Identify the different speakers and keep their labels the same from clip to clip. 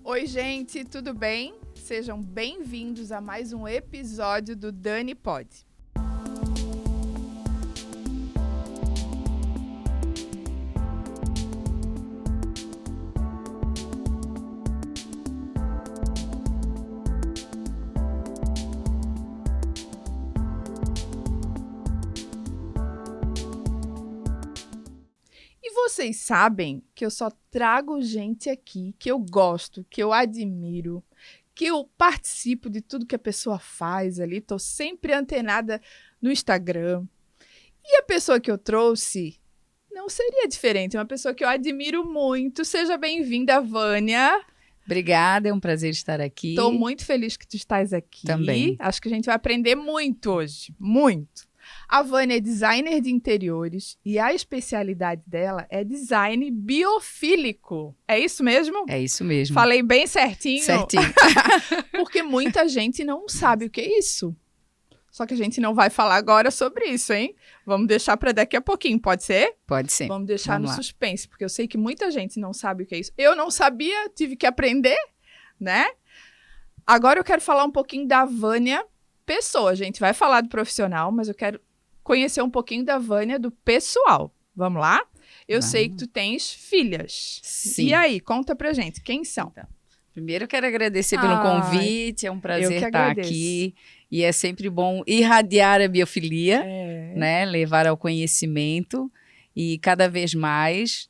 Speaker 1: Oi, gente, tudo bem? Sejam bem-vindos a mais um episódio do Dani Pod. E vocês sabem que eu só trago gente aqui que eu gosto, que eu admiro, que eu participo de tudo que a pessoa faz ali, tô sempre antenada no Instagram. E a pessoa que eu trouxe não seria diferente, é uma pessoa que eu admiro muito. Seja bem-vinda, Vânia.
Speaker 2: Obrigada, é um prazer estar aqui.
Speaker 1: Estou muito feliz que tu estás aqui.
Speaker 2: Também.
Speaker 1: Acho que a gente vai aprender muito hoje, muito. A Vânia é designer de interiores e a especialidade dela é design biofílico. É isso mesmo?
Speaker 2: É isso mesmo.
Speaker 1: Falei bem certinho?
Speaker 2: Certinho.
Speaker 1: Porque muita gente não sabe o que é isso. Só que a gente não vai falar agora sobre isso, hein? Vamos deixar para daqui a pouquinho, pode ser?
Speaker 2: Pode ser.
Speaker 1: Vamos deixar
Speaker 2: Vamos
Speaker 1: no
Speaker 2: lá.
Speaker 1: suspense, porque eu sei que muita gente não sabe o que é isso. Eu não sabia, tive que aprender, né? Agora eu quero falar um pouquinho da Vânia pessoa. A gente vai falar do profissional, mas eu quero conhecer um pouquinho da Vânia do pessoal. Vamos lá? Eu
Speaker 2: Vamos.
Speaker 1: sei que tu tens filhas.
Speaker 2: Sim.
Speaker 1: E aí, conta pra gente, quem são?
Speaker 2: Primeiro eu quero agradecer pelo
Speaker 1: Ai,
Speaker 2: convite, é um
Speaker 1: eu
Speaker 2: prazer
Speaker 1: que
Speaker 2: estar
Speaker 1: agradeço.
Speaker 2: aqui. E é sempre bom irradiar a biofilia,
Speaker 1: É.
Speaker 2: né? Levar ao conhecimento e cada vez mais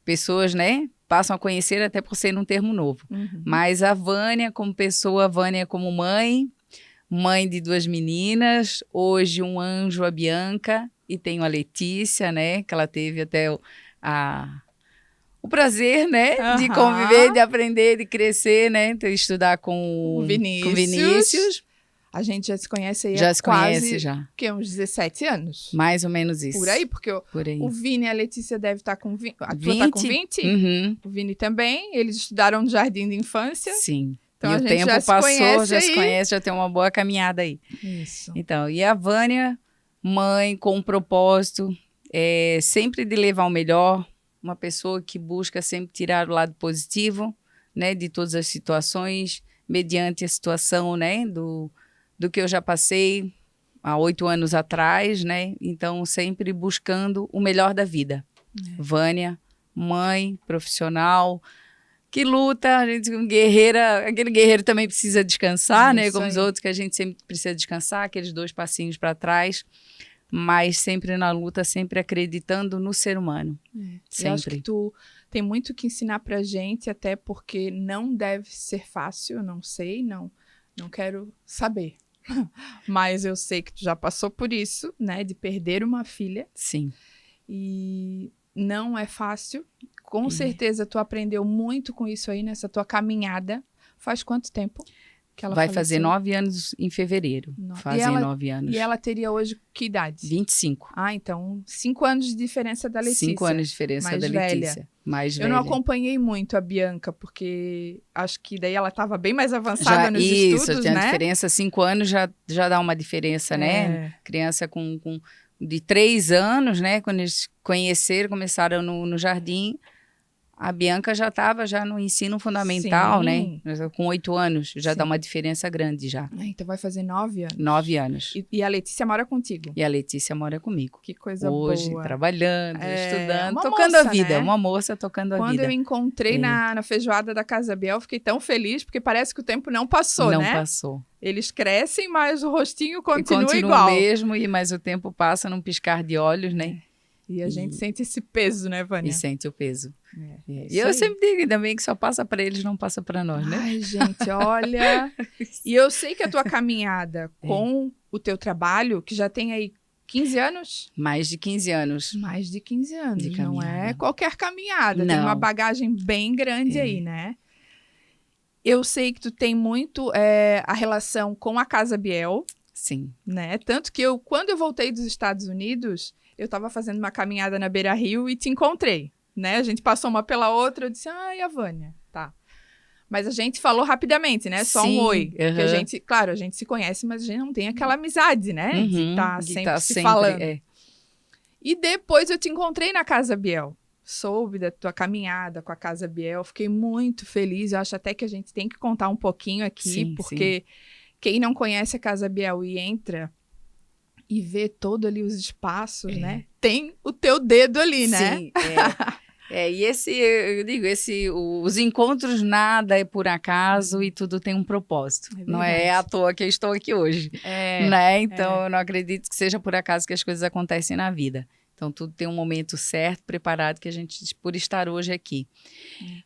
Speaker 2: pessoas, né? Passam a conhecer até por ser um termo novo.
Speaker 1: Uhum.
Speaker 2: Mas a Vânia como pessoa, a Vânia como mãe de 2 meninas, hoje um anjo, a Bianca, e tenho a Letícia, né, que ela teve até o prazer, né, de
Speaker 1: Aham.
Speaker 2: conviver, de aprender, de crescer, né, de estudar com
Speaker 1: O Vinícius.
Speaker 2: com Vinícius.
Speaker 1: A gente já se conhece aí
Speaker 2: Já
Speaker 1: há
Speaker 2: se
Speaker 1: quase,
Speaker 2: conhece, já.
Speaker 1: que, uns 17 anos?
Speaker 2: Mais ou menos isso.
Speaker 1: Por aí, porque
Speaker 2: Por aí.
Speaker 1: o Vini e a Letícia devem estar com 20. A tua tá com 20?
Speaker 2: Uhum.
Speaker 1: O Vini também. Eles estudaram no Jardim de Infância.
Speaker 2: Sim.
Speaker 1: Então
Speaker 2: E
Speaker 1: a
Speaker 2: o
Speaker 1: gente
Speaker 2: tempo
Speaker 1: já se
Speaker 2: passou,
Speaker 1: conhece
Speaker 2: já se
Speaker 1: aí.
Speaker 2: conhece, já tem uma boa caminhada aí.
Speaker 1: Isso.
Speaker 2: Então, e a Vânia, mãe com um propósito, sempre de levar o melhor, uma pessoa que busca sempre tirar o lado positivo, né, de todas as situações, mediante a situação, né, do que eu já passei há 8 anos atrás, né, então sempre buscando o melhor da vida. Vânia, mãe, profissional, que luta, a gente guerreira, aquele guerreiro também precisa descansar, né?
Speaker 1: Isso
Speaker 2: Como os
Speaker 1: aí.
Speaker 2: outros, que a gente sempre precisa descansar, aqueles 2 passinhos para trás, mas sempre na luta, sempre acreditando no ser humano.
Speaker 1: Eu acho que
Speaker 2: Sempre.
Speaker 1: tu tem muito que ensinar pra gente, até porque não deve ser fácil, não sei, não quero saber. Mas eu sei que tu já passou por isso, né? De perder uma filha.
Speaker 2: Sim.
Speaker 1: E não é fácil. Com certeza tu aprendeu muito com isso aí nessa tua caminhada. Faz quanto tempo que ela
Speaker 2: Vai
Speaker 1: faleceu?
Speaker 2: fazer 9 anos em fevereiro.
Speaker 1: No-
Speaker 2: Fazem
Speaker 1: E ela-
Speaker 2: 9 anos.
Speaker 1: E ela teria hoje que idade?
Speaker 2: 25.
Speaker 1: Ah, então 5 anos de diferença da Letícia.
Speaker 2: 5 anos de diferença
Speaker 1: mais
Speaker 2: da
Speaker 1: velha.
Speaker 2: Letícia. Mais
Speaker 1: Eu
Speaker 2: velha.
Speaker 1: não acompanhei muito a Bianca, porque acho que daí ela estava bem mais avançada nos
Speaker 2: isso,
Speaker 1: estudos,
Speaker 2: tem a
Speaker 1: né?
Speaker 2: diferença, 5 anos já dá uma diferença, né?
Speaker 1: É.
Speaker 2: Criança de 3 anos, né? Quando eles começaram no jardim, a Bianca já estava no ensino fundamental,
Speaker 1: Sim.
Speaker 2: né? Com 8 anos, já
Speaker 1: Sim.
Speaker 2: dá uma diferença grande já.
Speaker 1: Ah, então vai fazer 9 anos.
Speaker 2: 9 anos.
Speaker 1: E a Letícia mora contigo.
Speaker 2: E a Letícia mora comigo.
Speaker 1: Que coisa
Speaker 2: Hoje,
Speaker 1: boa.
Speaker 2: trabalhando,
Speaker 1: É,
Speaker 2: estudando,
Speaker 1: uma
Speaker 2: tocando
Speaker 1: moça,
Speaker 2: a vida.
Speaker 1: né?
Speaker 2: Uma moça tocando a
Speaker 1: Quando
Speaker 2: vida.
Speaker 1: eu encontrei na feijoada da Casa Biel, fiquei tão feliz, porque parece que o tempo não passou,
Speaker 2: Não
Speaker 1: né?
Speaker 2: passou.
Speaker 1: Eles crescem, mas o rostinho
Speaker 2: E
Speaker 1: continua igual.
Speaker 2: mesmo, mas o tempo passa num piscar de olhos, né?
Speaker 1: E a gente sente esse peso, né, Vânia?
Speaker 2: E sente o peso.
Speaker 1: É
Speaker 2: E eu sempre digo, ainda bem que só passa para eles, não passa para nós, né?
Speaker 1: Ai, gente, olha. E eu sei que a tua caminhada com o teu trabalho, que já tem aí 15 anos?
Speaker 2: Mais de 15 anos.
Speaker 1: Mais de 15 anos.
Speaker 2: De
Speaker 1: Não é
Speaker 2: caminhada.
Speaker 1: qualquer caminhada. Tem
Speaker 2: Não.
Speaker 1: uma bagagem bem grande aí, né? Eu sei que tu tem muito a relação com a Casa Biel,
Speaker 2: Sim.
Speaker 1: né? Tanto que quando eu voltei dos Estados Unidos, eu estava fazendo uma caminhada na Beira Rio e te encontrei, né? A gente passou uma pela outra, eu disse, e a Vânia? Tá. Mas a gente falou rapidamente, né? Só um
Speaker 2: Sim,
Speaker 1: oi. Que a
Speaker 2: aham.
Speaker 1: gente, claro, a gente se conhece, mas a gente não tem aquela amizade, né? De
Speaker 2: Uhum,
Speaker 1: estar
Speaker 2: de
Speaker 1: sempre
Speaker 2: tá
Speaker 1: se falando. E depois eu te encontrei na Casa Biel. soube da tua caminhada com a Casa Biel, fiquei muito feliz. Eu acho até que a gente tem que contar um pouquinho aqui,
Speaker 2: Sim,
Speaker 1: porque quem não conhece a Casa Biel e entra e vê todo ali os espaços, né? Tem o teu dedo ali, né?
Speaker 2: Sim, e eu digo, os encontros nada é por acaso e tudo tem um propósito. Não é à toa que eu estou aqui hoje, né? Então, eu não acredito que seja por acaso que as coisas acontecem na vida. Então, tudo tem um momento certo, preparado, que a gente, por estar hoje aqui.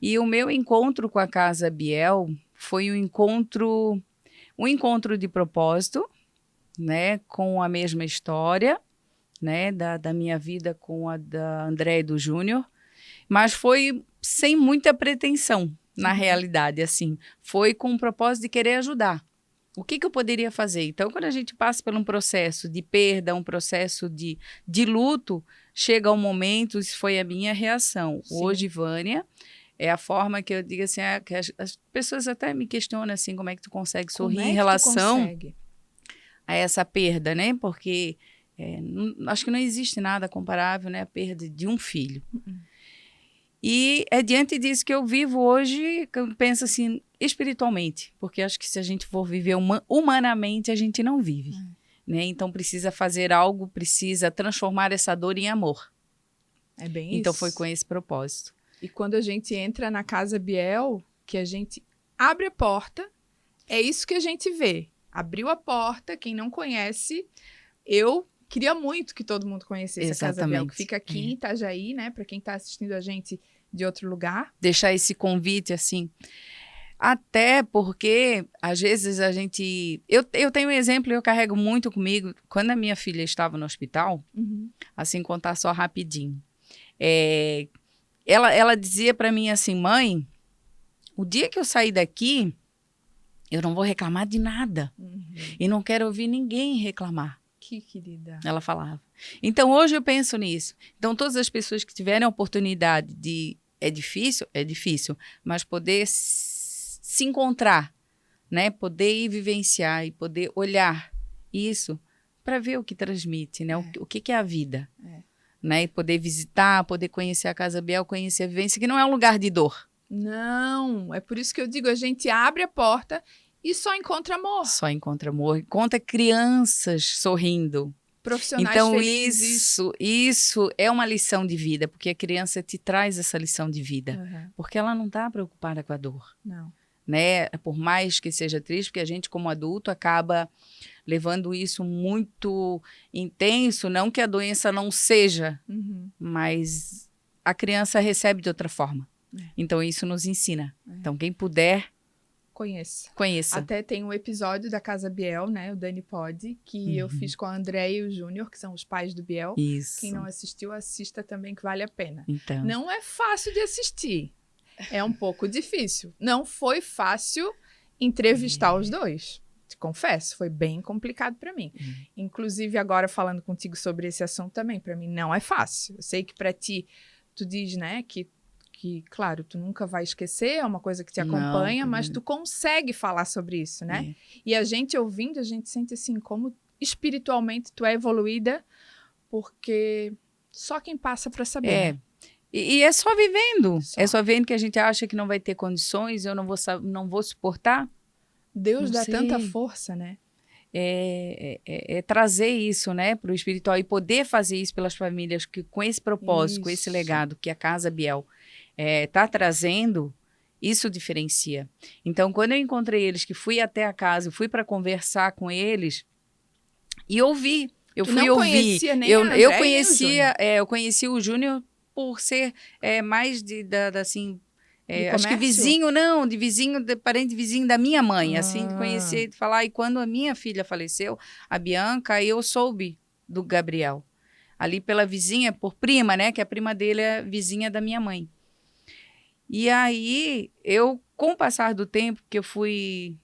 Speaker 2: E o meu encontro com a Casa Biel foi um encontro de propósito, né? Com a mesma história, né? Da minha vida com a da André e do Júnior. Mas foi sem muita pretensão, na realidade, assim. Foi com o propósito de querer ajudar. O que eu poderia fazer? Então, quando a gente passa por um processo de perda, um processo de luto, chega um momento, isso foi a minha reação.
Speaker 1: Sim.
Speaker 2: Hoje, Vânia, é a forma que eu digo assim, que as pessoas até me questionam assim, como é que tu consegue sorrir em relação a essa perda, né? Porque acho que não existe nada comparável, né? A perda de um filho. E é diante disso que eu vivo hoje, que eu penso assim, espiritualmente, porque acho que se a gente for viver humanamente, a gente não vive, né? Então precisa fazer algo, precisa transformar essa dor em amor.
Speaker 1: É bem
Speaker 2: então
Speaker 1: isso.
Speaker 2: foi com esse propósito.
Speaker 1: E quando a gente entra na Casa Biel, que a gente abre a porta, é isso que a gente vê. Abriu a porta, quem não conhece, eu queria muito que todo mundo conhecesse a Casa Biel, que fica aqui em Itajaí, né? Para quem está assistindo a gente de outro lugar.
Speaker 2: Deixar esse convite, assim. Até porque, às vezes, a gente... Eu tenho um exemplo, eu carrego muito comigo. Quando a minha filha estava no hospital, assim, contar só rapidinho. Ela dizia para mim assim, mãe, o dia que eu sair daqui, eu não vou reclamar de nada. E não quero ouvir ninguém reclamar.
Speaker 1: Que querida.
Speaker 2: Ela falava. Então, hoje eu penso nisso. Então, todas as pessoas que tiverem a oportunidade de... É difícil, mas poder se encontrar, né? Poder ir vivenciar e poder olhar isso para ver o que transmite, né? O que é a vida. Né? E poder visitar, poder conhecer a Casa Biel, conhecer a vivência, que não é um lugar de dor.
Speaker 1: Não, é por isso que eu digo, a gente abre a porta e só encontra amor.
Speaker 2: Só encontra amor. Encontra crianças sorrindo.
Speaker 1: Profissionais
Speaker 2: então,
Speaker 1: felizes.
Speaker 2: isso é uma lição de vida, porque a criança te traz essa lição de vida. Porque ela não está preocupada com a dor.
Speaker 1: Não.
Speaker 2: Né? Por mais que seja triste, porque a gente, como adulto, acaba levando isso muito intenso. Não que a doença não seja, mas a criança recebe de outra forma. Então, isso nos ensina. Então, quem puder, conheça.
Speaker 1: Até tem um episódio da Casa Biel, né? O Dani Pode, que eu fiz com a André e o Júnior, que são os pais do Biel.
Speaker 2: Isso.
Speaker 1: Quem não assistiu, assista também, que vale a pena.
Speaker 2: Então.
Speaker 1: Não é fácil de assistir. É um pouco difícil. Não foi fácil entrevistar os dois. Te confesso, foi bem complicado para mim. Inclusive, agora falando contigo sobre esse assunto também, para mim não é fácil. Eu sei que para ti, tu diz, né, que, claro, tu nunca vai esquecer, é uma coisa que te acompanha, mas tu consegue falar sobre isso, né? E a gente ouvindo, a gente sente assim, como espiritualmente tu é evoluída, porque só quem passa para saber. Né?
Speaker 2: E é só vivendo. É só vivendo que a gente acha que não vai ter condições, eu não vou suportar.
Speaker 1: Deus dá tanta força, né?
Speaker 2: É trazer isso, né, para o espiritual e poder fazer isso pelas famílias que, com esse propósito, com esse legado que a Casa Biel está trazendo, isso diferencia. Então, quando eu encontrei eles, que fui até a casa, fui para conversar com eles e ouvi. Eu fui ouvir.
Speaker 1: Conhecia nem a André,
Speaker 2: eu conhecia, eu conheci o Júnior por ser mais assim. Acho que vizinho, parente vizinho da minha mãe, assim, de conhecer, de falar. E quando a minha filha faleceu, a Bianca, eu soube do Gabriel. Ali pela vizinha, por prima, né? Que a prima dele é vizinha da minha mãe. E aí, com o passar do tempo, que eu fui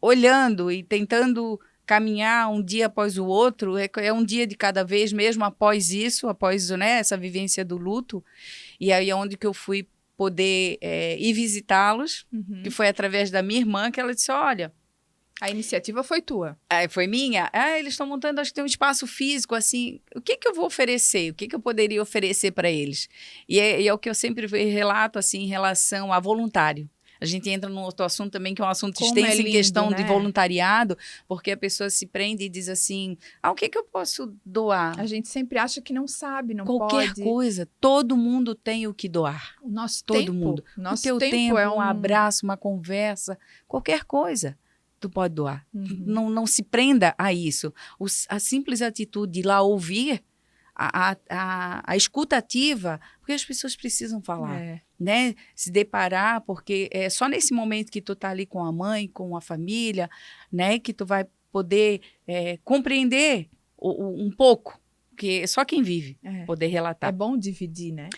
Speaker 2: olhando e tentando caminhar um dia após o outro, é um dia de cada vez, mesmo após isso, após, né, essa vivência do luto. E aí é onde que eu fui poder ir visitá-los, que foi através da minha irmã, que ela disse, olha,
Speaker 1: A iniciativa foi tua.
Speaker 2: Aí foi minha. Eles estão montando, acho que tem um espaço físico, assim. O que que eu vou oferecer? O que que eu poderia oferecer para eles? E é o que eu sempre relato, assim, em relação a voluntário. A gente entra num outro assunto também, que é um assunto
Speaker 1: Como
Speaker 2: extenso
Speaker 1: é lindo,
Speaker 2: em questão de
Speaker 1: né?
Speaker 2: voluntariado, porque a pessoa se prende e diz assim, o que que eu posso doar?
Speaker 1: A gente sempre acha que não sabe, não
Speaker 2: Qualquer
Speaker 1: pode.
Speaker 2: coisa, todo mundo tem o que doar.
Speaker 1: O nosso
Speaker 2: Todo
Speaker 1: tempo,
Speaker 2: mundo.
Speaker 1: nosso
Speaker 2: O teu
Speaker 1: tempo é
Speaker 2: um abraço, uma conversa, qualquer coisa, tu pode doar. Não se prenda a isso. A simples atitude de ir lá ouvir, a escuta ativa, porque as pessoas precisam falar, né? Se deparar, porque é só nesse momento que tu tá ali com a mãe, com a família, né? Que tu vai poder compreender um pouco, porque só quem vive poder relatar.
Speaker 1: É bom dividir, né?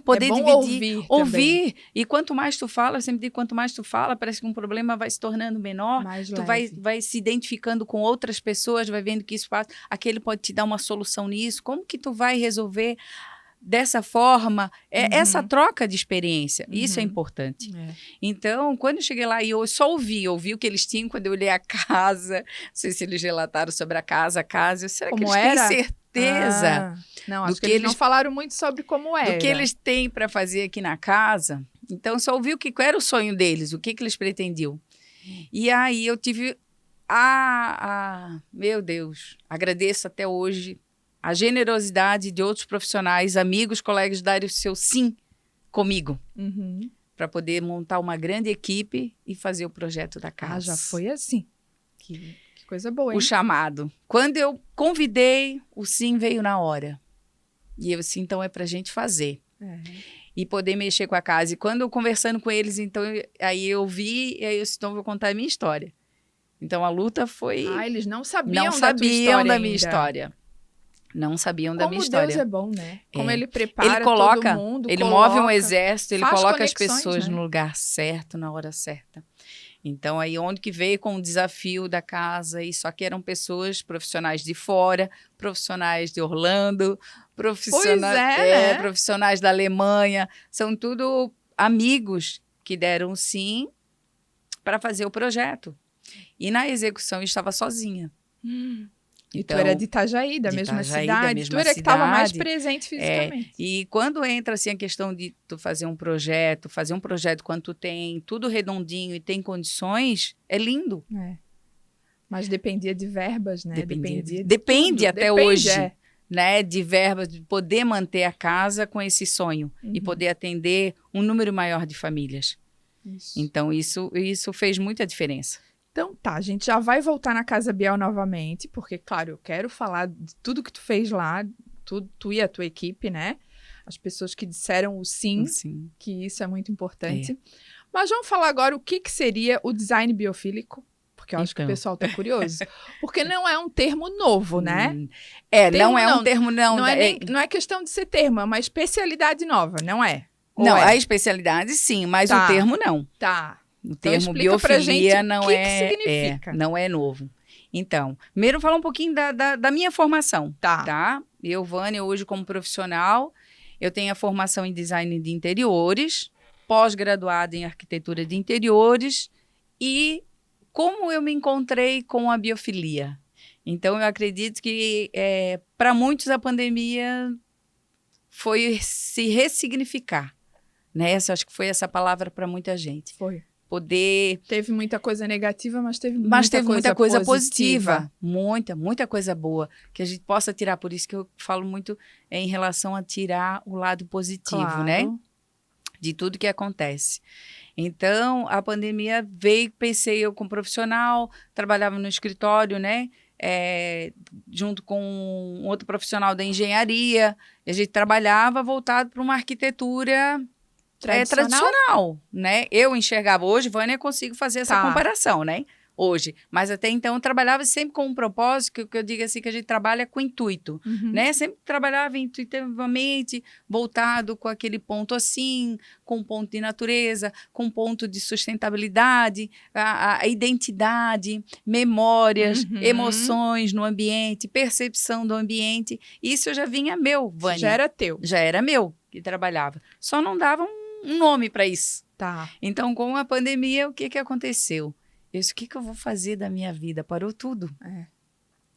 Speaker 2: Poder
Speaker 1: é bom
Speaker 2: dividir,
Speaker 1: ouvir.
Speaker 2: E quanto mais tu fala, eu sempre digo, quanto mais tu fala, parece que um problema vai se tornando menor.
Speaker 1: Mais
Speaker 2: tu
Speaker 1: leve.
Speaker 2: vai se identificando com outras pessoas, vai vendo que isso faz, aquele pode te dar uma solução nisso. Como que tu vai resolver dessa forma? Essa troca de experiência, isso é importante. Então, quando eu cheguei lá e eu só ouvi o que eles tinham, quando eu olhei a casa, não sei se eles relataram sobre a casa, será
Speaker 1: Como
Speaker 2: que eles têm certeza?
Speaker 1: Não, acho que eles não falaram muito sobre como era.
Speaker 2: Do que eles têm para fazer aqui na casa. Então, só ouvi qual era o sonho deles, o que eles pretendiam. E aí eu tive meu Deus, agradeço até hoje a generosidade de outros profissionais, amigos, colegas, darem o seu sim comigo. Para poder montar uma grande equipe e fazer o projeto da casa.
Speaker 1: Já foi assim. Que coisa boa, hein?
Speaker 2: O chamado. Quando eu convidei, o sim veio na hora. E eu disse, então é pra gente fazer. E poder mexer com a casa. E quando eu conversando com eles, então, aí eu vi, e aí eu disse, então eu vou contar a minha história. Então a luta foi...
Speaker 1: eles não sabiam
Speaker 2: da minha história. Não sabiam da minha história.
Speaker 1: Como Deus é bom, né? Como ele prepara
Speaker 2: ele coloca,
Speaker 1: todo mundo.
Speaker 2: Ele move um exército, ele coloca as pessoas,
Speaker 1: né?
Speaker 2: no lugar certo, na hora certa. Então, aí onde que veio com o desafio da casa, e só que eram pessoas profissionais de fora, profissionais de Orlando, profissionais da Alemanha, são tudo amigos que deram sim para fazer o projeto. E na execução eu estava sozinha.
Speaker 1: E tu era de Itajaí, da mesma cidade. Tu era que estava mais presente fisicamente.
Speaker 2: E quando entra assim a questão de tu fazer um projeto quando tu tem tudo redondinho e tem condições, é lindo.
Speaker 1: Mas dependia de verbas, né?
Speaker 2: Depende até hoje, né? De verbas, de poder manter a casa com esse sonho e poder atender um número maior de famílias. Então, isso fez muita diferença.
Speaker 1: Então tá, a gente já vai voltar na Casa Biel novamente, porque, claro, eu quero falar de tudo que tu fez lá, tu e a tua equipe, né? As pessoas que disseram o sim. Que isso é muito importante. Mas vamos falar agora o que seria o design biofílico, porque eu acho que o pessoal tá curioso. Porque não é um termo novo, né?
Speaker 2: Não é um termo, não.
Speaker 1: Não é questão de ser termo, é uma especialidade nova, não é?
Speaker 2: Não, a especialidade sim, mas o termo não.
Speaker 1: Tá.
Speaker 2: O termo biofilia não é novo. Então, primeiro falar um pouquinho da minha formação, tá? Eu, Vânia, hoje como profissional, eu tenho a formação em design de interiores, pós-graduada em arquitetura de interiores e como eu me encontrei com a biofilia. Então, eu acredito que para muitos a pandemia foi se ressignificar, né? Acho que foi essa palavra para muita gente.
Speaker 1: Foi.
Speaker 2: Teve
Speaker 1: muita coisa negativa, mas teve
Speaker 2: muita coisa positiva. Muita coisa boa. Que a gente possa tirar. Por isso que eu falo muito em relação a tirar o lado positivo, né? De tudo que acontece. Então, a pandemia veio, pensei eu como profissional, trabalhava no escritório, né? Junto com um outro profissional da engenharia. A gente trabalhava voltado para uma arquitetura... tradicional, né? Eu enxergava hoje, Vânia, consigo fazer essa comparação, né? Hoje. Mas até então eu trabalhava sempre com um propósito, que eu digo assim, que a gente trabalha com intuito, né? Sempre trabalhava intuitivamente, voltado com aquele ponto assim, com um ponto de natureza, com um ponto de sustentabilidade, a identidade, memórias, emoções no ambiente, percepção do ambiente. Isso eu já vinha meu, Vânia.
Speaker 1: Já era teu.
Speaker 2: Já era meu que trabalhava. Só não dava um nome para isso.
Speaker 1: Tá.
Speaker 2: Então, com a pandemia, o que aconteceu? Eu disse, o que que eu vou fazer da minha vida? Parou tudo.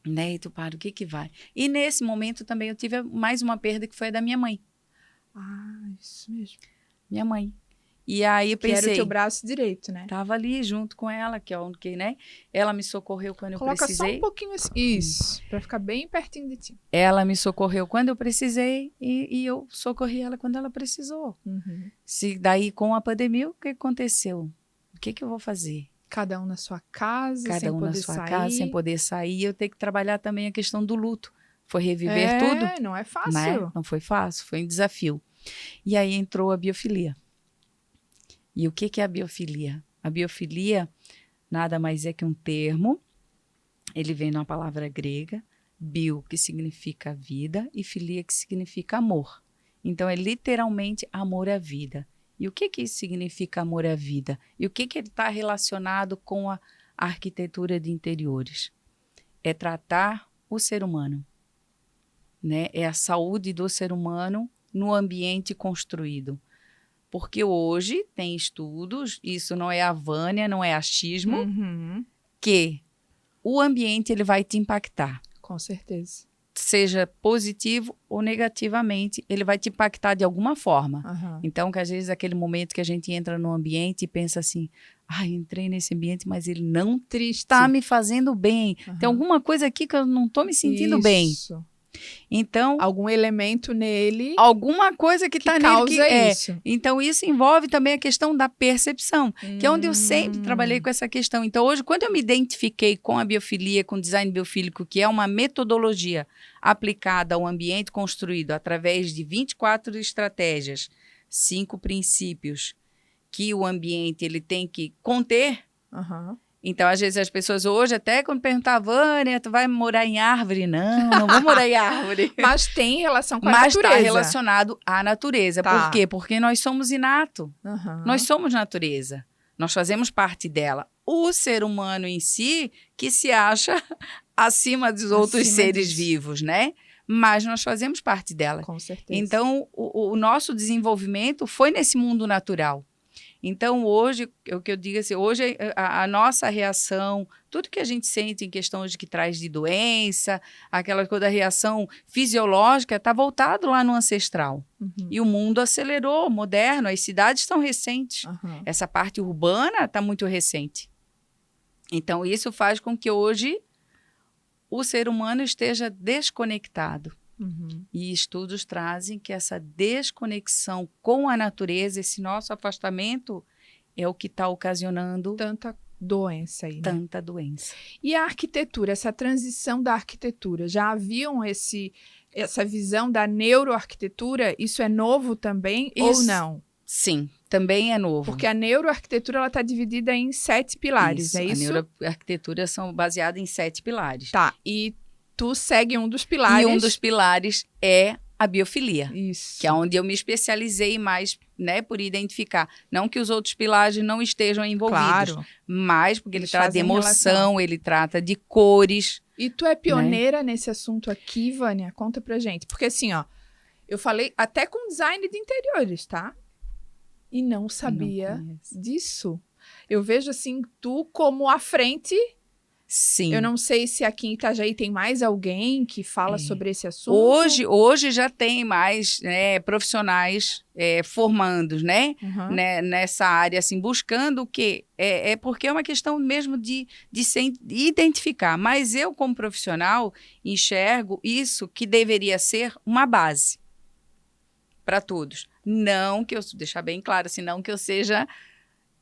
Speaker 2: Né? E tu para, o que que vai? E nesse momento também eu tive mais uma perda que foi a da minha mãe.
Speaker 1: Isso mesmo.
Speaker 2: Minha mãe. E aí eu
Speaker 1: Que era o
Speaker 2: pensei,
Speaker 1: teu braço direito, né?
Speaker 2: tava ali junto com ela, que é onde que, né? Ela me socorreu quando eu
Speaker 1: Coloca
Speaker 2: precisei.
Speaker 1: só um pouquinho assim. Isso, pra ficar bem pertinho de ti.
Speaker 2: Ela me socorreu quando eu precisei e eu socorri ela quando ela precisou. Se daí com a pandemia, o que aconteceu? O que que eu vou fazer?
Speaker 1: Cada um na sua casa,
Speaker 2: Cada
Speaker 1: sem
Speaker 2: um
Speaker 1: poder
Speaker 2: na sua
Speaker 1: sair.
Speaker 2: casa, sem poder sair. Eu tenho que trabalhar também a questão do luto. Foi reviver tudo.
Speaker 1: Não é fácil.
Speaker 2: Né? Não foi fácil, foi um desafio. E aí entrou a biofilia. E o que que é a biofilia? A biofilia nada mais é que um termo, ele vem numa palavra grega, bio, que significa vida, e filia, que significa amor. Então, é literalmente amor à vida. E o que que isso significa amor à vida? E o que que ele está relacionado com a arquitetura de interiores? É tratar o ser humano, né? É a saúde do ser humano no ambiente construído. Porque hoje tem estudos, isso não é a Vânia, não é achismo, que o ambiente ele vai te impactar.
Speaker 1: Com certeza.
Speaker 2: Seja positivo ou negativamente, ele vai te impactar de alguma forma. Então, que às vezes aquele momento que a gente entra no ambiente e pensa assim, entrei nesse ambiente, mas ele não está me fazendo bem. Tem alguma coisa aqui que eu não estou me sentindo bem. Então,
Speaker 1: algum elemento nele,
Speaker 2: alguma coisa que está nele que
Speaker 1: isso.
Speaker 2: Então isso envolve também a questão da percepção, que é onde eu sempre trabalhei com essa questão. Então hoje, quando eu me identifiquei com a biofilia, com o design biofílico, que é uma metodologia aplicada ao ambiente construído através de 24 estratégias, 5 princípios que o ambiente ele tem que conter. Então, às vezes, as pessoas hoje, até quando perguntavam, Vânia, tu vai morar em árvore? Não vou morar em árvore.
Speaker 1: Mas tem relação com a natureza.
Speaker 2: Mas está relacionado à natureza. Por quê? Porque nós somos inato. Nós somos natureza. Nós fazemos parte dela. O ser humano em si, que se acha acima dos outros seres vivos, né? Mas nós fazemos parte dela.
Speaker 1: Com certeza.
Speaker 2: Então, o nosso desenvolvimento foi nesse mundo natural. Então, hoje, o que eu digo assim, hoje a nossa reação, tudo que a gente sente em questão de que traz de doença, aquela coisa da reação fisiológica, está voltado lá no ancestral. E o mundo acelerou, moderno, as cidades estão recentes. Essa parte urbana está muito recente. Então, isso faz com que hoje o ser humano esteja desconectado. E estudos trazem que essa desconexão com a natureza, esse nosso afastamento, é o que está ocasionando
Speaker 1: tanta doença aí.
Speaker 2: Tanta doença.
Speaker 1: E a arquitetura, essa transição da arquitetura, já haviam essa visão da neuroarquitetura? Isso é novo também ou não?
Speaker 2: Sim, também é novo.
Speaker 1: Porque a neuroarquitetura está dividida em 7 pilares, é isso?
Speaker 2: A neuroarquitetura são baseadas em 7 pilares.
Speaker 1: Tá, e tu segue um dos pilares.
Speaker 2: E um dos pilares é a biofilia.
Speaker 1: Isso.
Speaker 2: Que é onde eu me especializei mais, né, por identificar. Não que os outros pilares não estejam envolvidos. Claro. Mas porque ele trata de emoção, ele trata de cores.
Speaker 1: E tu é pioneira nesse assunto aqui, Vânia? Conta pra gente. Porque assim, ó, eu falei até com design de interiores, tá? E não sabia disso. Eu vejo assim, tu como à frente.
Speaker 2: Sim.
Speaker 1: Eu não sei se aqui em Itajaí tem mais alguém que fala sobre esse assunto.
Speaker 2: Hoje já tem mais profissionais formandos, né? Nessa área, assim, buscando o quê? Porque é uma questão mesmo de se identificar. Mas eu, como profissional, enxergo isso que deveria ser uma base para todos. Não que eu, deixar bem claro, assim, não que eu seja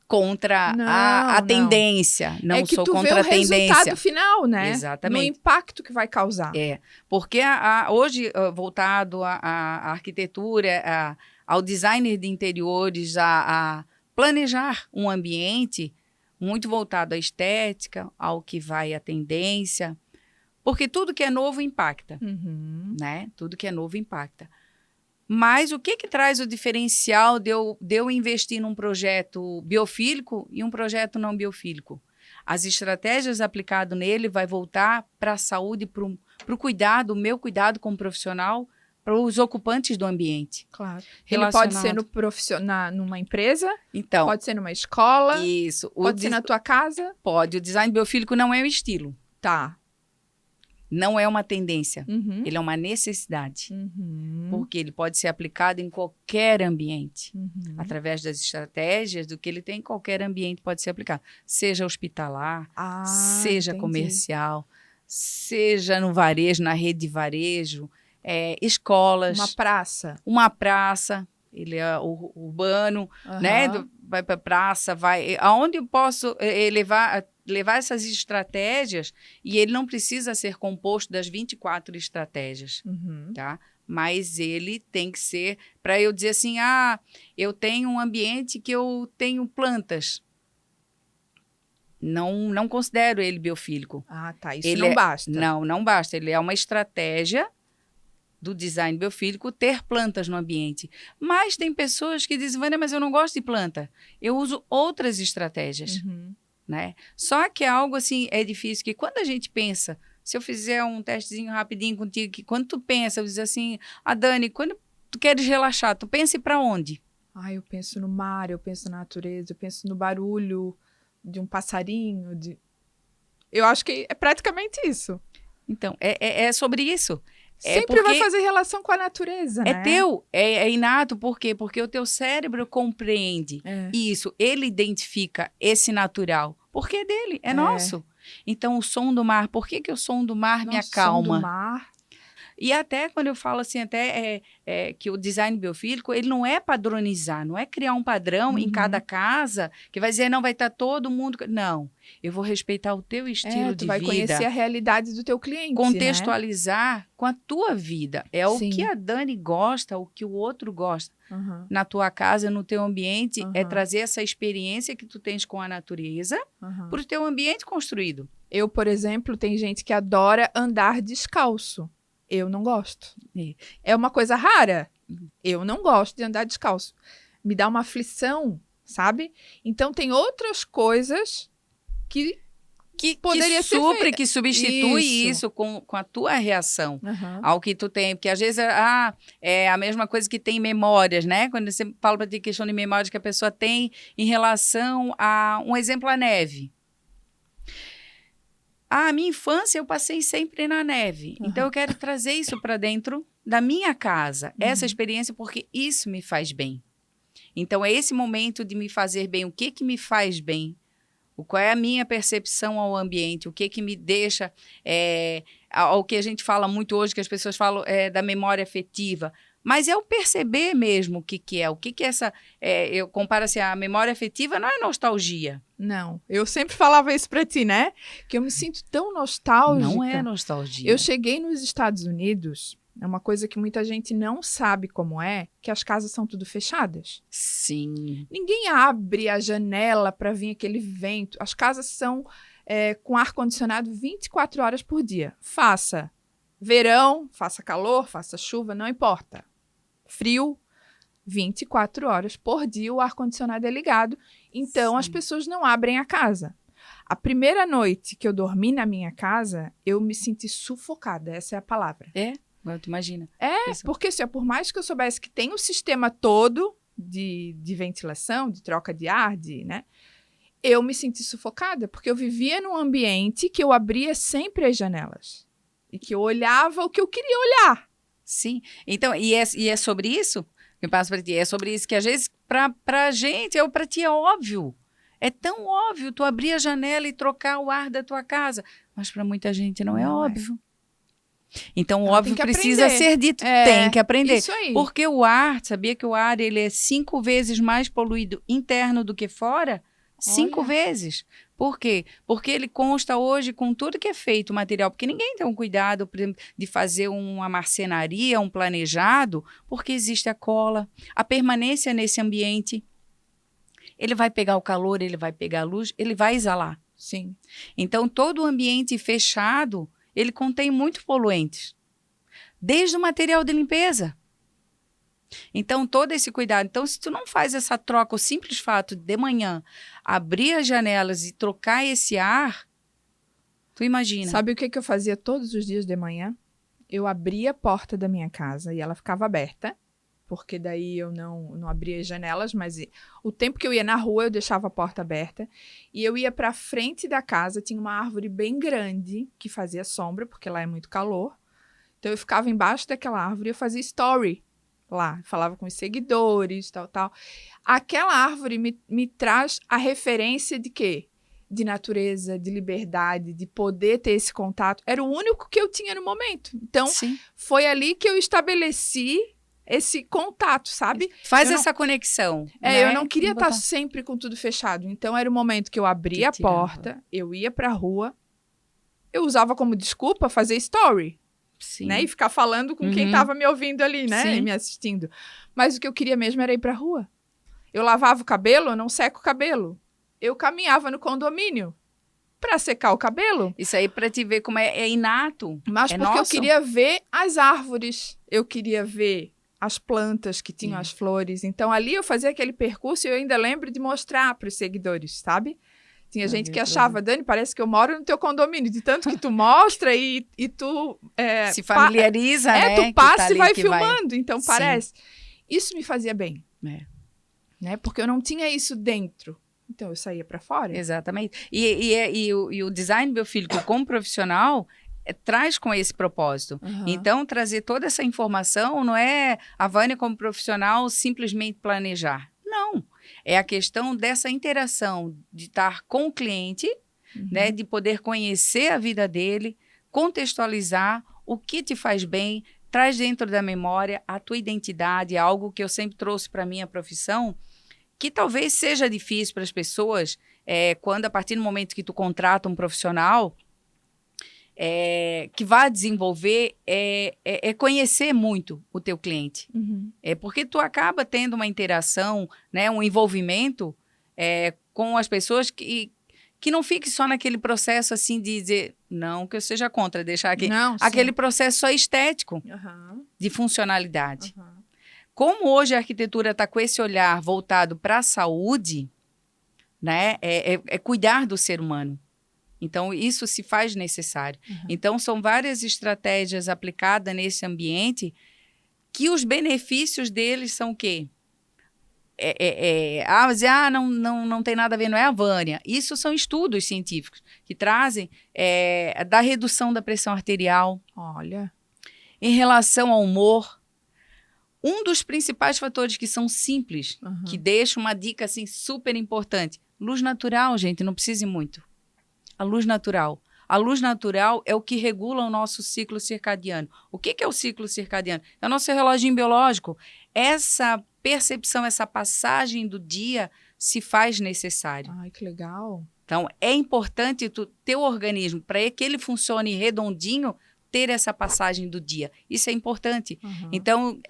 Speaker 2: contra a tendência. Não sou contra a tendência. É que tu vê o resultado final,
Speaker 1: né?
Speaker 2: Exatamente.
Speaker 1: No impacto que vai causar.
Speaker 2: Porque hoje, voltado à arquitetura, ao designer de interiores, a planejar um ambiente muito voltado à estética, ao que vai a tendência. Porque tudo que é novo impacta, né? Tudo que é novo impacta. Mas o que traz o diferencial de eu investir num projeto biofílico e um projeto não biofílico? As estratégias aplicadas nele vai voltar para a saúde, para o cuidado, o meu cuidado como profissional, para os ocupantes do ambiente.
Speaker 1: Claro. Ele pode ser
Speaker 2: Relacionado.
Speaker 1: no profissional, numa empresa,
Speaker 2: Então,
Speaker 1: pode ser numa escola,
Speaker 2: isso.
Speaker 1: pode ser na tua casa.
Speaker 2: Pode. O design biofílico não é um estilo.
Speaker 1: Tá.
Speaker 2: Não é uma tendência.
Speaker 1: Uhum.
Speaker 2: Ele é uma necessidade.
Speaker 1: Uhum.
Speaker 2: Porque ele pode ser aplicado em qualquer ambiente.
Speaker 1: Uhum.
Speaker 2: Através das estratégias do que ele tem, em qualquer ambiente pode ser aplicado. Seja hospitalar,
Speaker 1: Ah,
Speaker 2: seja
Speaker 1: entendi.
Speaker 2: comercial, seja no varejo, na rede de varejo, escolas,
Speaker 1: Uma praça.
Speaker 2: praça, ele é urbano,
Speaker 1: Aham.
Speaker 2: né? Vai para praça, vai. Aonde eu posso levar essas estratégias, e ele não precisa ser composto das 24 estratégias,
Speaker 1: Uhum.
Speaker 2: tá? Mas ele tem que ser, para eu dizer assim, eu tenho um ambiente que eu tenho plantas. Não considero ele biofílico.
Speaker 1: Ah, tá. Isso
Speaker 2: Ele
Speaker 1: não
Speaker 2: é-
Speaker 1: basta.
Speaker 2: Não basta. Ele é uma estratégia do design biofílico ter plantas no ambiente. Mas tem pessoas que dizem, Vânia, mas eu não gosto de planta. Eu uso outras estratégias,
Speaker 1: Uhum.
Speaker 2: né? Só que é algo assim, é difícil, que quando a gente pensa, se eu fizer um testezinho rapidinho contigo, que quando tu pensa, eu diz assim, Dani, quando tu queres relaxar, tu pensa para onde?
Speaker 1: Ah, eu penso no mar, eu penso na natureza, eu penso no barulho de um passarinho. Eu acho que é praticamente isso.
Speaker 2: Então, é sobre isso.
Speaker 1: Sempre vai
Speaker 2: porque
Speaker 1: fazer relação com a natureza,
Speaker 2: É
Speaker 1: né?
Speaker 2: teu, é inato, por quê? Porque o teu cérebro compreende
Speaker 1: É.
Speaker 2: isso, ele identifica esse natural, porque é dele, é nosso. Então, o som do mar, por que que o som do mar me
Speaker 1: Nossa,
Speaker 2: acalma?
Speaker 1: som do mar.
Speaker 2: E até quando eu falo assim, que o design biofílico, ele não é padronizar, não é criar um padrão em
Speaker 1: Uhum.
Speaker 2: cada casa, que vai dizer, não, vai estar todo mundo... Não, eu vou respeitar o teu estilo
Speaker 1: Tu
Speaker 2: de
Speaker 1: vai
Speaker 2: vida.
Speaker 1: conhecer a realidade do teu cliente,
Speaker 2: Contextualizar com a tua vida. É o
Speaker 1: Sim.
Speaker 2: que a Dani gosta, o que o outro gosta.
Speaker 1: né? Uhum.
Speaker 2: Na tua casa, no teu ambiente, é
Speaker 1: Uhum.
Speaker 2: trazer essa experiência que tu tens com a natureza
Speaker 1: Uhum.
Speaker 2: para o teu ambiente construído.
Speaker 1: Eu, por exemplo, tem gente que adora andar descalço. Eu não gosto. É uma coisa rara. Eu não gosto de andar descalço. Me dá uma aflição, sabe? Então, tem outras coisas que poderia ser
Speaker 2: supre,
Speaker 1: feita.
Speaker 2: que substitui
Speaker 1: Isso.
Speaker 2: isso com a tua reação
Speaker 1: Uhum.
Speaker 2: ao que tu tem. Porque às vezes é a mesma coisa que tem memórias, né? Quando você fala para ti questão de memórias que a pessoa tem em relação a, um exemplo, a neve. A minha infância eu passei sempre na neve.
Speaker 1: Uhum.
Speaker 2: Então eu quero trazer isso para dentro da minha casa, essa
Speaker 1: Uhum.
Speaker 2: experiência, porque isso me faz bem. Então é esse momento de me fazer bem. O que me faz bem? Qual é a minha percepção ao ambiente? O que me deixa... ao que a gente fala muito hoje, que as pessoas falam da memória afetiva. Mas é o perceber mesmo o que é. O que é essa... eu comparo assim, a memória afetiva não é nostalgia.
Speaker 1: Não. Eu sempre falava isso pra ti, né? Que eu me sinto tão nostálgica.
Speaker 2: Não é nostalgia.
Speaker 1: Eu cheguei nos Estados Unidos, é uma coisa que muita gente não sabe como é, que as casas são tudo fechadas.
Speaker 2: Sim.
Speaker 1: Ninguém abre a janela para vir aquele vento. As casas são com ar-condicionado 24 horas por dia. Faça verão, faça calor, faça chuva, não importa. Frio, 24 horas por dia o ar-condicionado é ligado. Então,
Speaker 2: Sim.
Speaker 1: as pessoas não abrem a casa. A primeira noite que eu dormi na minha casa, eu me senti sufocada. Essa é a palavra.
Speaker 2: Agora tu imagina. Isso.
Speaker 1: Porque assim, por mais que eu soubesse que tem o sistema todo de ventilação, de troca de ar, né? Eu me senti sufocada, porque eu vivia num ambiente que eu abria sempre as janelas. E que eu olhava o que eu queria olhar.
Speaker 2: Sim. Então, e é sobre isso que eu passo para ti. É sobre isso que às vezes pra gente, para ti é óbvio. É tão óbvio tu abrir a janela e trocar o ar da tua casa. Mas para muita gente não é óbvio. Então, o
Speaker 1: Ela
Speaker 2: óbvio
Speaker 1: tem que
Speaker 2: precisa
Speaker 1: aprender.
Speaker 2: ser dito. Tem que aprender.
Speaker 1: Isso aí.
Speaker 2: Porque o ar, sabia que o ar ele é 5 vezes mais poluído interno do que fora? 5
Speaker 1: Olha.
Speaker 2: vezes. Por quê? Porque ele consta hoje com tudo que é feito, material. Porque ninguém tem um cuidado, por exemplo, de fazer uma marcenaria, um planejado, porque existe a cola, a permanência nesse ambiente. Ele vai pegar o calor, ele vai pegar a luz, ele vai exalar.
Speaker 1: Sim.
Speaker 2: Então, todo o ambiente fechado, ele contém muitos poluentes. Desde o material de limpeza. Então, todo esse cuidado. Então, se tu não faz essa troca, o simples fato de manhã abrir as janelas e trocar esse ar, tu imagina.
Speaker 1: Sabe o que eu fazia todos os dias de manhã? eu abria a porta da minha casa e ela ficava aberta, porque daí eu não abria as janelas, mas o tempo que eu ia na rua eu deixava a porta aberta e eu ia para frente da casa, tinha uma árvore bem grande que fazia sombra, porque lá é muito calor. Então eu ficava embaixo daquela árvore e eu fazia story lá, falava com os seguidores, tal. Aquela árvore me traz a referência de quê? De natureza, de liberdade, de poder ter esse contato. Era o único que eu tinha no momento. Então,
Speaker 2: Sim.
Speaker 1: foi ali que eu estabeleci esse contato, sabe?
Speaker 2: Faz essa conexão.
Speaker 1: Eu não queria estar sempre com tudo fechado. Então, era o momento que eu abria a porta, eu ia pra rua, eu usava como desculpa fazer story.
Speaker 2: Sim.
Speaker 1: Né? E ficar falando com quem estava me ouvindo ali, né?
Speaker 2: Sim.
Speaker 1: E me assistindo. Mas o que eu queria mesmo era ir pra rua. Eu lavava o cabelo, eu não seco o cabelo. Eu caminhava no condomínio para secar o cabelo.
Speaker 2: Isso aí para te ver como é inato.
Speaker 1: Mas porque eu queria ver as árvores. Eu queria ver as plantas que tinham as flores. Então, ali eu fazia aquele percurso e eu ainda lembro de mostrar para os seguidores, sabe? Tinha gente que achava, Dani, parece que eu moro no teu condomínio, de tanto que tu mostra e tu...
Speaker 2: se familiariza, né?
Speaker 1: Tu passa e vai filmando, então parece. Isso me fazia bem. Né? Porque eu não tinha isso dentro. Então, eu saía para fora.
Speaker 2: Exatamente. E o design biofílico como profissional traz com esse propósito. Então, trazer toda essa informação não é a Vânia como profissional simplesmente planejar. Não. É a questão dessa interação de estar com o cliente, né, de poder conhecer a vida dele, contextualizar o que te faz bem, traz dentro da memória a tua identidade, algo que eu sempre trouxe para a minha profissão, que talvez seja difícil para as pessoas, quando a partir do momento que tu contrata um profissional, que vai desenvolver, conhecer muito o teu cliente. Porque tu acaba tendo uma interação, né, um envolvimento com as pessoas que não fique só naquele processo assim de dizer, não que eu seja contra, deixar aquele processo só estético, de funcionalidade. Como hoje a arquitetura está com esse olhar voltado para a saúde, né, cuidar do ser humano. Então, isso se faz necessário. Então, são várias estratégias aplicadas nesse ambiente que os benefícios deles são o quê? Não tem nada a ver, não é a Vânia. Isso são estudos científicos que trazem da redução da pressão arterial.
Speaker 1: Olha.
Speaker 2: Em relação ao humor. Um dos principais fatores que são simples, que deixa uma dica assim, super importante. Luz natural, gente, não precisa ir muito. A luz natural. A luz natural é o que regula o nosso ciclo circadiano. O que é o ciclo circadiano? É o nosso reloginho biológico. Essa percepção, essa passagem do dia se faz necessário.
Speaker 1: Ai, que legal.
Speaker 2: Então, é importante o teu organismo, para que ele funcione redondinho, ter essa passagem do dia. Isso é importante. Então,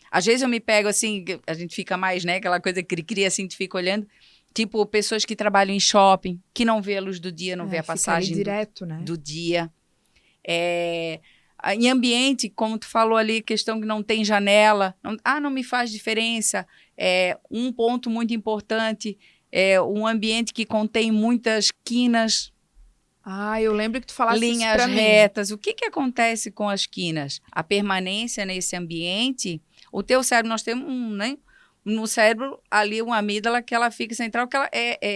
Speaker 2: às vezes eu me pego assim, a gente fica mais, né, aquela coisa que cria assim, tu fica olhando. Tipo, pessoas que trabalham em shopping, que não vê a luz do dia, não vê a passagem
Speaker 1: direto, né?
Speaker 2: do dia. Em ambiente, como tu falou ali, questão que não tem janela. Não me faz diferença. Um ponto muito importante, um ambiente que contém muitas quinas.
Speaker 1: Eu lembro que tu falaste
Speaker 2: linhas
Speaker 1: isso pra
Speaker 2: retas.
Speaker 1: mim.
Speaker 2: O que acontece com as quinas? A permanência nesse ambiente, o teu cérebro, nós temos no cérebro, ali uma amígdala que ela fica central, que ela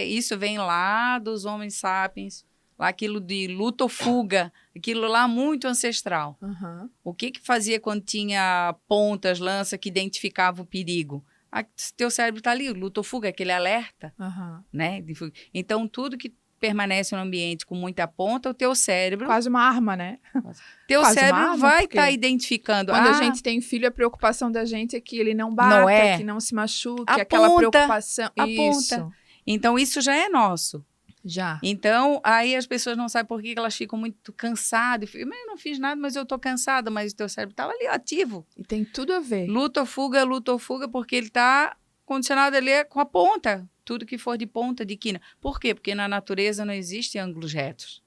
Speaker 2: isso vem lá dos homens sapiens, lá aquilo de luta ou fuga, aquilo lá muito ancestral. O que fazia quando tinha pontas, lança que identificava o perigo? Teu cérebro está ali, luta ou fuga, aquele alerta, né? Então, tudo que permanece no ambiente com muita ponta, o teu cérebro...
Speaker 1: Quase uma arma, né?
Speaker 2: Teu cérebro vai estar identificando.
Speaker 1: Quando a gente tem filho, a preocupação da gente é que ele não bata, que não se machuque, aquela preocupação.
Speaker 2: Ponta. Então, isso já é nosso.
Speaker 1: Já.
Speaker 2: Então, aí as pessoas não sabem por que elas ficam muito cansadas. Mas eu não fiz nada, mas eu estou cansada. Mas o teu cérebro estava ali ativo.
Speaker 1: E tem tudo a ver.
Speaker 2: Luta ou fuga, porque ele está condicionado ali com a ponta. Tudo que for de ponta, de quina. Por quê? Porque na natureza não existem ângulos retos.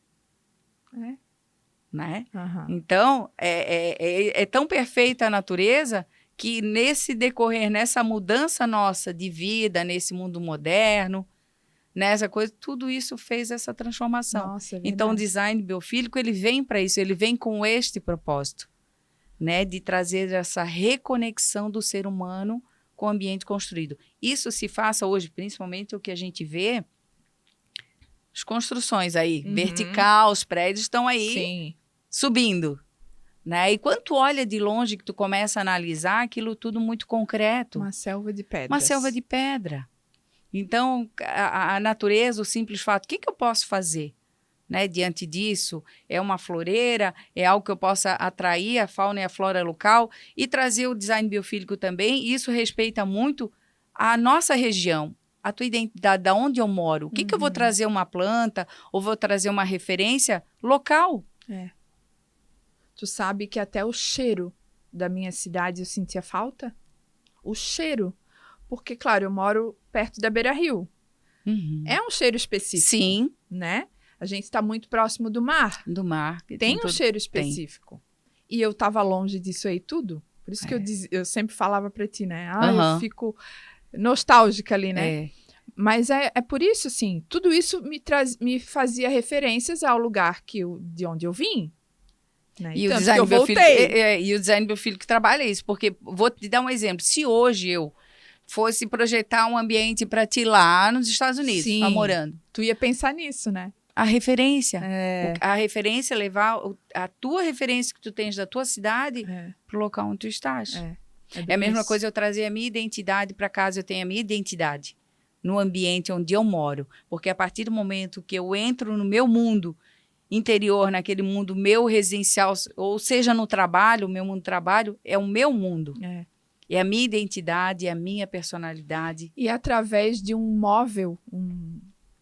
Speaker 2: Né? Então, é tão perfeita a natureza que nesse decorrer, nessa mudança nossa de vida, nesse mundo moderno, nessa coisa, tudo isso fez essa transformação.
Speaker 1: Nossa, é
Speaker 2: Então, o
Speaker 1: verdade.
Speaker 2: design biofílico, ele vem para isso, ele vem com este propósito, né, de trazer essa reconexão do ser humano com o ambiente construído. Isso se faça hoje, principalmente o que a gente vê, as construções aí, vertical, os prédios estão aí
Speaker 1: Sim.
Speaker 2: subindo, né? E quando tu olha de longe, que tu começa a analisar aquilo tudo muito concreto,
Speaker 1: Uma selva de pedras.
Speaker 2: uma selva de pedra. Então, a natureza, o simples fato, o que eu posso fazer? Né, diante disso, é uma floreira, é algo que eu possa atrair a fauna e a flora local e trazer o design biofílico também. Isso respeita muito a nossa região, a tua identidade, da onde eu moro. O que eu vou trazer uma planta ou vou trazer uma referência local?
Speaker 1: Tu sabe que até o cheiro da minha cidade eu sentia falta? O cheiro. Porque, claro, eu moro perto da Beira-Rio. É um cheiro específico,
Speaker 2: Sim,
Speaker 1: né? A gente está muito próximo do mar.
Speaker 2: do mar.
Speaker 1: Tem um cheiro específico. E eu estava longe disso aí tudo. Por isso que eu sempre falava para ti, né? Eu fico nostálgica ali, né?
Speaker 2: É.
Speaker 1: Mas é por isso, assim, tudo isso me fazia referências ao lugar de onde eu vim. Né?
Speaker 2: E,
Speaker 1: tanto
Speaker 2: o design
Speaker 1: que eu
Speaker 2: biofílico,
Speaker 1: voltei.
Speaker 2: e o design biofílico trabalha isso, porque vou te dar um exemplo. Se hoje eu fosse projetar um ambiente para ti lá nos Estados Unidos,
Speaker 1: Sim.
Speaker 2: tá morando.
Speaker 1: Tu ia pensar nisso, né?
Speaker 2: A referência.
Speaker 1: É.
Speaker 2: A referência, levar a tua referência que tu tens da tua cidade pro local onde tu estás. É a mesma coisa eu trazer a minha identidade para casa, eu tenho a minha identidade no ambiente onde eu moro. Porque a partir do momento que eu entro no meu mundo interior, naquele mundo meu residencial, ou seja, no trabalho, o meu mundo do trabalho, é o meu mundo. É a minha identidade, é a minha personalidade.
Speaker 1: E através de um móvel,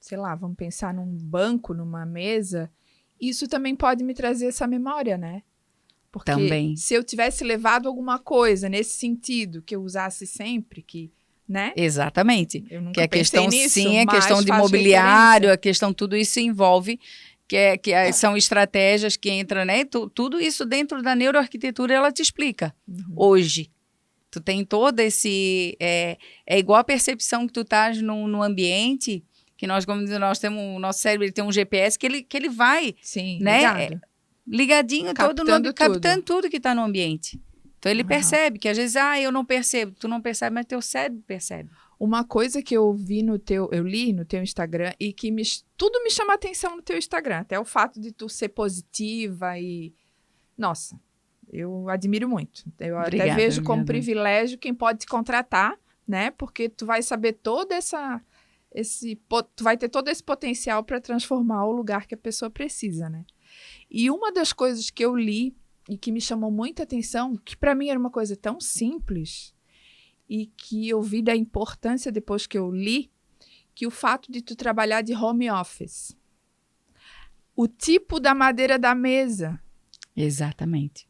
Speaker 1: sei lá, vamos pensar num banco, numa mesa, isso também pode me trazer essa memória, né? Porque
Speaker 2: também.
Speaker 1: Se eu tivesse levado alguma coisa nesse sentido, que eu usasse sempre, né?
Speaker 2: Exatamente.
Speaker 1: Eu nunca
Speaker 2: que a questão,
Speaker 1: nisso,
Speaker 2: sim, a questão de imobiliário, a questão, tudo isso envolve, são estratégias que entram, né? Tudo isso dentro da neuroarquitetura, ela te explica. Hoje. Tu tem todo esse... É igual a percepção que tu estás no ambiente, que nós, como diz, nós temos, o nosso cérebro ele tem um GPS que ele vai,
Speaker 1: sim,
Speaker 2: né? Ligadinho, captando tudo que está no ambiente. Então, ele percebe que às vezes, eu não percebo. Tu não percebe, mas teu cérebro percebe.
Speaker 1: Uma coisa que eu li no teu Instagram e que tudo me chama atenção no teu Instagram, até o fato de tu ser positiva e... Nossa, eu admiro muito. Eu até vejo como privilégio quem pode te contratar, né? Porque tu vai saber tu vai ter todo esse potencial para transformar o lugar que a pessoa precisa, né? E uma das coisas que eu li e que me chamou muita atenção, que para mim era uma coisa tão simples e que eu vi da importância depois que eu li, que o fato de tu trabalhar de home office. O tipo da madeira da mesa.
Speaker 2: Exatamente.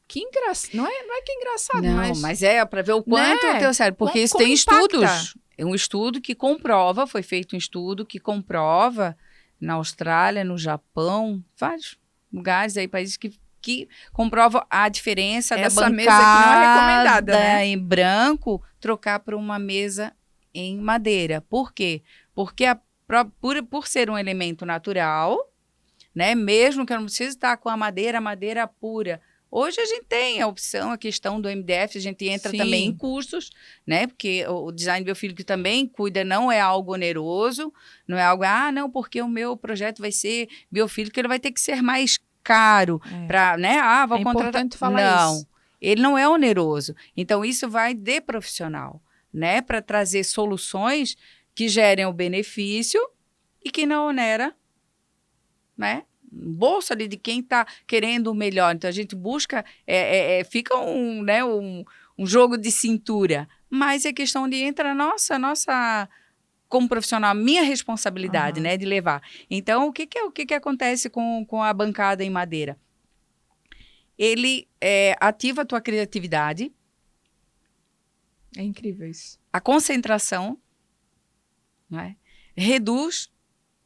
Speaker 1: Que engraçado. Não é que engraçado,
Speaker 2: mas é para ver o quanto o teu cérebro. Porque isso tem estudos. É um estudo que comprova, foi feito um estudo que comprova na Austrália, no Japão, vários lugares aí, países que comprovam a diferença da bancada
Speaker 1: mesa aqui não é recomendada, né?
Speaker 2: em branco, trocar por uma mesa em madeira. Por quê? Porque por ser um elemento natural, né? Mesmo que eu não precise estar com a madeira pura. Hoje a gente tem a opção, a questão do MDF, a gente entra também em cursos, né? Porque o design biofílico também cuida, não é algo oneroso, não é algo, não, porque o meu projeto vai ser biofílico, ele vai ter que ser mais caro para, né? Vou contratar.
Speaker 1: Importante falar isso.
Speaker 2: Ele não é oneroso. Então, isso vai de profissional, né? Para trazer soluções que gerem o benefício e que não onera, né? Bolsa ali de quem está querendo o melhor. Então, a gente busca, fica um jogo de cintura, mas é questão de entra a nossa como profissional, a minha responsabilidade, né, de levar. Então, o que acontece com a bancada em madeira? Ele ativa a tua criatividade.
Speaker 1: É incrível isso.
Speaker 2: A concentração, né? Reduz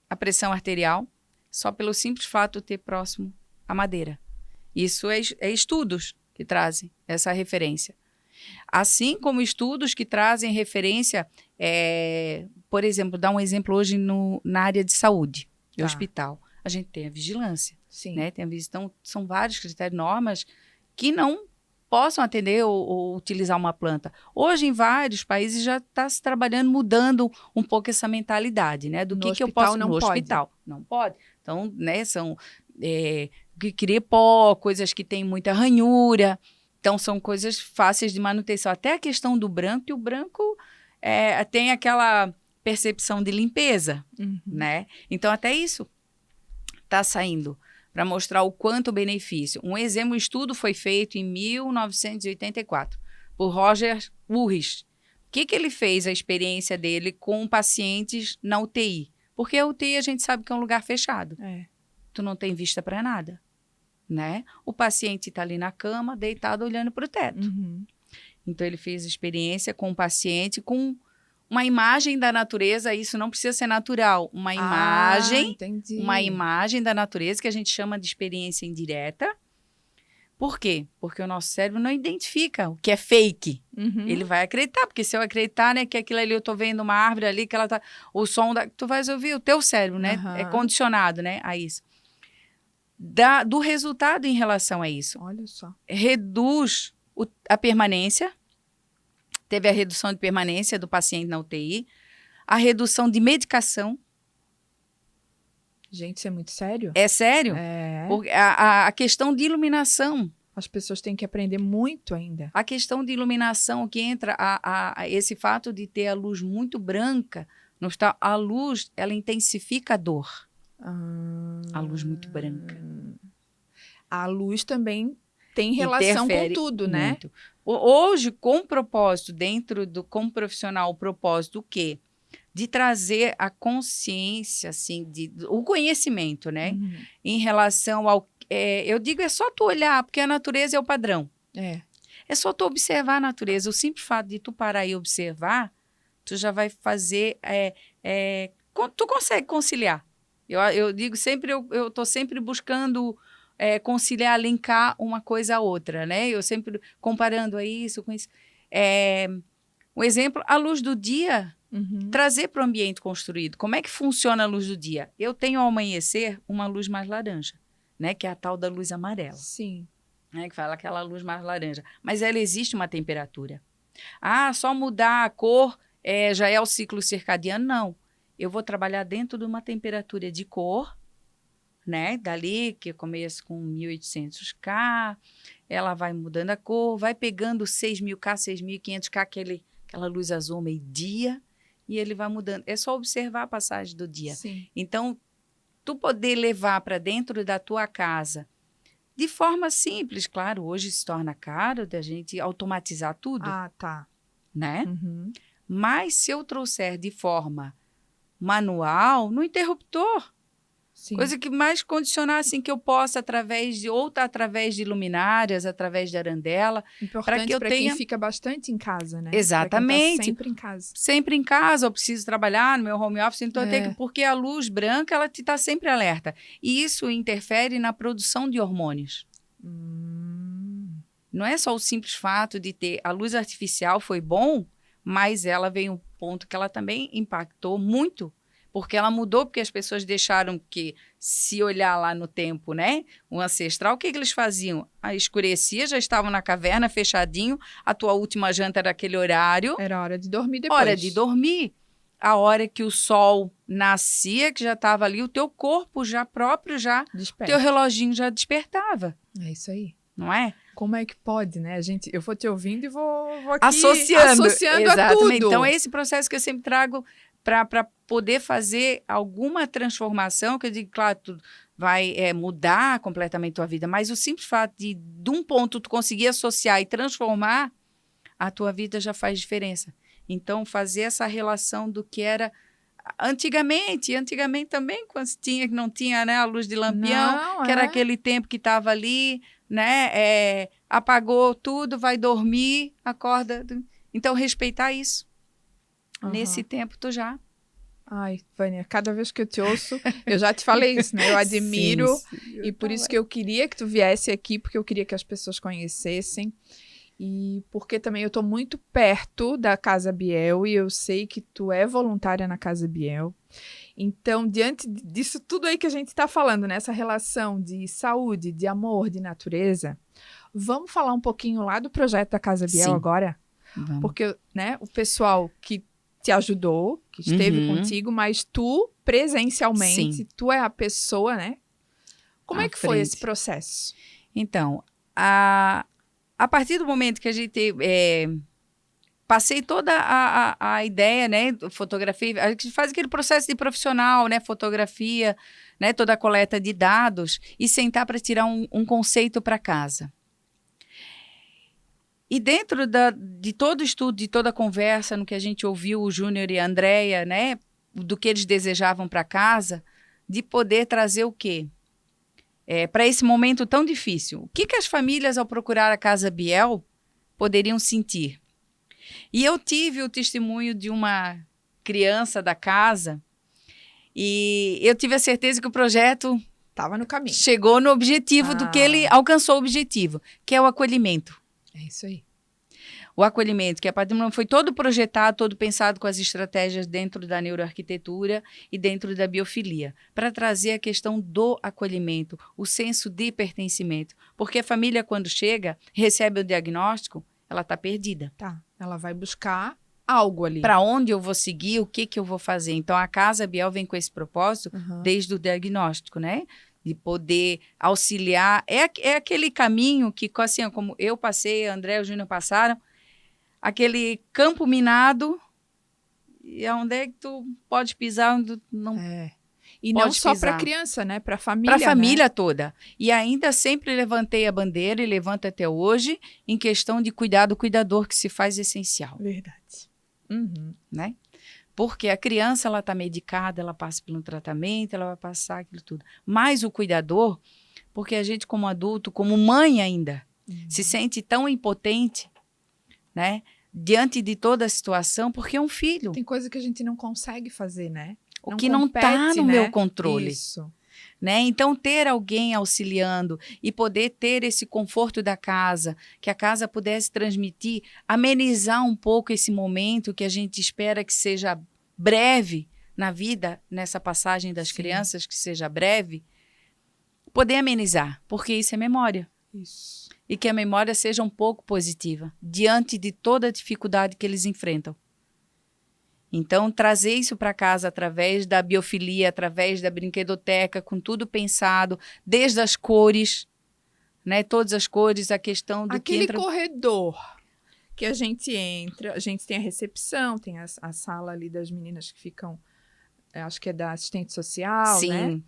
Speaker 2: a pressão arterial, só pelo simples fato de ter próximo a madeira. Isso é estudos que trazem essa referência. Assim como estudos que trazem referência, por exemplo, dar um exemplo hoje na área de saúde, do hospital. A gente tem a vigilância, né? Então, são vários critérios, normas que não possam atender ou utilizar uma planta. Hoje, em vários países, já está se trabalhando, mudando um pouco essa mentalidade, né? Do que eu posso no hospital. Não pode. Então, né, são que cria pó, coisas que têm muita ranhura. Então, são coisas fáceis de manutenção. Até a questão do branco, e o branco tem aquela percepção de limpeza, né? Então, até isso está saindo para mostrar o quanto benefício. Um exemplo, um estudo foi feito em 1984 por Roger Ulrich. O que ele fez, a experiência dele com pacientes na UTI? Porque a UTI a gente sabe que é um lugar fechado. Tu não tem vista para nada, né? O paciente está ali na cama, deitado, olhando para o teto. Então, ele fez experiência com o paciente com uma imagem da natureza, isso não precisa ser natural, uma imagem da natureza que a gente chama de experiência indireta. Por quê? Porque o nosso cérebro não identifica o que é fake. Ele vai acreditar, porque se eu acreditar, né, que aquilo ali eu tô vendo uma árvore ali, que ela tá, o som tu vai ouvir, o teu cérebro, né, é condicionado, né, a isso. Do resultado em relação a isso.
Speaker 1: Olha só.
Speaker 2: Reduz a permanência. Teve a redução de permanência do paciente na UTI, a redução de medicação.
Speaker 1: Gente, isso é muito sério?
Speaker 2: É sério? Porque a questão de iluminação.
Speaker 1: As pessoas têm que aprender muito ainda.
Speaker 2: A questão de iluminação que entra, esse fato de ter a luz muito branca, a luz, ela intensifica a dor. A luz muito branca.
Speaker 1: A luz também tem relação com tudo, né?
Speaker 2: Muito. Hoje, com propósito, como profissional, o propósito do quê? De trazer a consciência, assim, o conhecimento, né? Em relação ao... eu digo, é só tu olhar, porque a natureza é o padrão. É só tu observar a natureza. O simples fato de tu parar e observar, tu já vai fazer... tu consegue conciliar. Eu digo sempre, eu estou sempre buscando... conciliar, linkar uma coisa a outra, né? Eu sempre comparando a isso com isso. Um exemplo, a luz do dia, trazer para o ambiente construído. Como é que funciona a luz do dia? Eu tenho ao amanhecer uma luz mais laranja, né? Que é a tal da luz amarela.
Speaker 1: Sim.
Speaker 2: Né? Que fala aquela luz mais laranja. Mas ela existe uma temperatura. Só mudar a cor já é o ciclo circadiano? Não. Eu vou trabalhar dentro de uma temperatura de cor, né? Dali, que começa com 1800K, ela vai mudando a cor, vai pegando 6000K, 6500K, aquela luz azul meio-dia, e ele vai mudando. É só observar a passagem do dia.
Speaker 1: Sim.
Speaker 2: Então, tu poder levar para dentro da tua casa, de forma simples, claro, hoje se torna caro da gente automatizar tudo. Né? Mas se eu trouxer de forma manual, no interruptor,
Speaker 1: Sim.
Speaker 2: Coisa que mais condicionar, assim, que eu possa, através de luminárias, através de arandela.
Speaker 1: Importante para quem fica bastante em casa, né?
Speaker 2: Exatamente.
Speaker 1: Tá sempre em casa.
Speaker 2: Sempre em casa, eu preciso trabalhar no meu home office, então eu tenho que, porque a luz branca, ela está sempre alerta. E isso interfere na produção de hormônios. Não é só o simples fato de ter a luz artificial foi bom, mas ela veio um ponto que ela também impactou muito. Porque ela mudou, porque as pessoas deixaram que, se olhar lá no tempo, né? O ancestral, o que eles faziam? Escurecia, já estavam na caverna, fechadinho, a tua última janta era aquele horário.
Speaker 1: Era hora de dormir depois.
Speaker 2: Hora de dormir. A hora que o sol nascia, que já estava ali, o teu corpo já próprio, teu reloginho já despertava.
Speaker 1: É isso aí.
Speaker 2: Não é?
Speaker 1: Como é que pode, né? Eu vou te ouvindo e vou aqui
Speaker 2: associando
Speaker 1: a tudo.
Speaker 2: Então, é esse processo que eu sempre trago para poder fazer alguma transformação, que eu digo, claro, tu vai mudar completamente a tua vida, mas o simples fato de um ponto tu conseguir associar e transformar, a tua vida já faz diferença. Então, fazer essa relação do que era antigamente também, quando não tinha, né, a luz de lampião, que era aquele tempo que estava ali, né, apagou tudo, vai dormir, acorda. Então, respeitar isso. Nesse tempo, tu já...
Speaker 1: Ai, Vânia, cada vez que eu te ouço, eu já te falei isso, né? Eu admiro, sim, e por isso que eu queria que tu viesse aqui, porque eu queria que as pessoas conhecessem. E porque também eu estou muito perto da Casa Biel e eu sei que tu é voluntária na Casa Biel. Então, diante disso tudo aí que a gente está falando, nessa relação de saúde, de amor, de natureza, vamos falar um pouquinho lá do projeto da Casa Biel
Speaker 2: Sim.
Speaker 1: agora?
Speaker 2: Vamos.
Speaker 1: Porque, né, o pessoal que te ajudou, que esteve contigo, mas tu, presencialmente,
Speaker 2: Sim.
Speaker 1: tu é a pessoa, né? Como
Speaker 2: À
Speaker 1: é que foi esse
Speaker 2: frente.
Speaker 1: processo?
Speaker 2: Então, a partir do momento que a gente passei toda a ideia, né, fotografia, a gente faz aquele processo de profissional, né, fotografia, né, toda a coleta de dados e sentar para tirar um conceito para casa. E dentro de todo o estudo, de toda a conversa, no que a gente ouviu o Júnior e a Andréia, né, do que eles desejavam para casa, de poder trazer o quê? Para esse momento tão difícil. O que as famílias, ao procurar a Casa Biel, poderiam sentir? E eu tive o testemunho de uma criança da casa e eu tive a certeza que o projeto
Speaker 1: Tava no caminho.
Speaker 2: chegou no objetivo do que ele alcançou o objetivo, que é o acolhimento.
Speaker 1: É isso aí.
Speaker 2: O acolhimento, que a partir do momento foi todo projetado, todo pensado com as estratégias dentro da neuroarquitetura e dentro da biofilia, para trazer a questão do acolhimento, o senso de pertencimento. Porque a família, quando chega, recebe o diagnóstico, ela está perdida.
Speaker 1: Tá. Ela vai buscar algo ali.
Speaker 2: Para onde eu vou seguir, o que eu vou fazer? Então, a Casa Biel vem com esse propósito desde o diagnóstico, né? De poder auxiliar. É aquele caminho que, assim, como eu passei, a André e o Júnior passaram, aquele campo minado, e onde é que tu pode pisar, onde não
Speaker 1: E
Speaker 2: pode
Speaker 1: não só para
Speaker 2: pisar.
Speaker 1: Criança, né? Para a família.
Speaker 2: Para a família toda. E ainda sempre levantei a bandeira e levanto até hoje em questão de cuidar do cuidador, que se faz essencial.
Speaker 1: Verdade.
Speaker 2: Né? Porque a criança, ela está medicada, ela passa por um tratamento, ela vai passar aquilo tudo. Mas o cuidador, porque a gente como adulto, como mãe ainda, se sente tão impotente, né? Diante de toda a situação, porque é um filho.
Speaker 1: Tem coisa que a gente não consegue fazer, né?
Speaker 2: O que não está no meu controle.
Speaker 1: Isso.
Speaker 2: Né? Então, ter alguém auxiliando e poder ter esse conforto da casa, que a casa pudesse transmitir, amenizar um pouco esse momento que a gente espera que seja breve na vida, nessa passagem das crianças, que seja breve, poder amenizar, porque isso é memória.
Speaker 1: Isso.
Speaker 2: E que a memória seja um pouco positiva, diante de toda a dificuldade que eles enfrentam. Então, trazer isso para casa através da biofilia, através da brinquedoteca, com tudo pensado, desde as cores, né? Todas as cores, a questão do
Speaker 1: aquele
Speaker 2: que entra...
Speaker 1: corredor que a gente entra, a gente tem a recepção, tem a sala ali das meninas que ficam, acho que é da assistente social, né?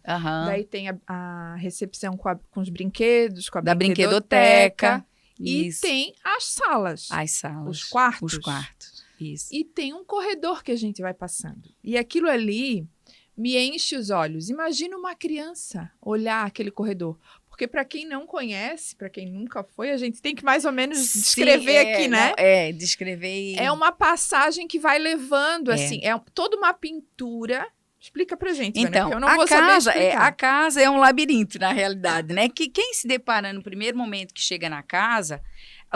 Speaker 1: Daí tem a recepção com os brinquedos, com a brinquedoteca. E tem as salas.
Speaker 2: As salas.
Speaker 1: Os quartos.
Speaker 2: Os quartos. Isso.
Speaker 1: E tem um corredor que a gente vai passando. E aquilo ali me enche os olhos. Imagina uma criança olhar aquele corredor. Porque para quem não conhece, para quem nunca foi, a gente tem que mais ou menos descrever aqui, né?
Speaker 2: Não, descrever.
Speaker 1: É uma passagem que vai levando, assim, é toda uma pintura. Explica pra gente,
Speaker 2: então,
Speaker 1: porque eu não vou saber explicar.
Speaker 2: A casa é um labirinto, na realidade, né? Que quem se depara no primeiro momento que chega na casa,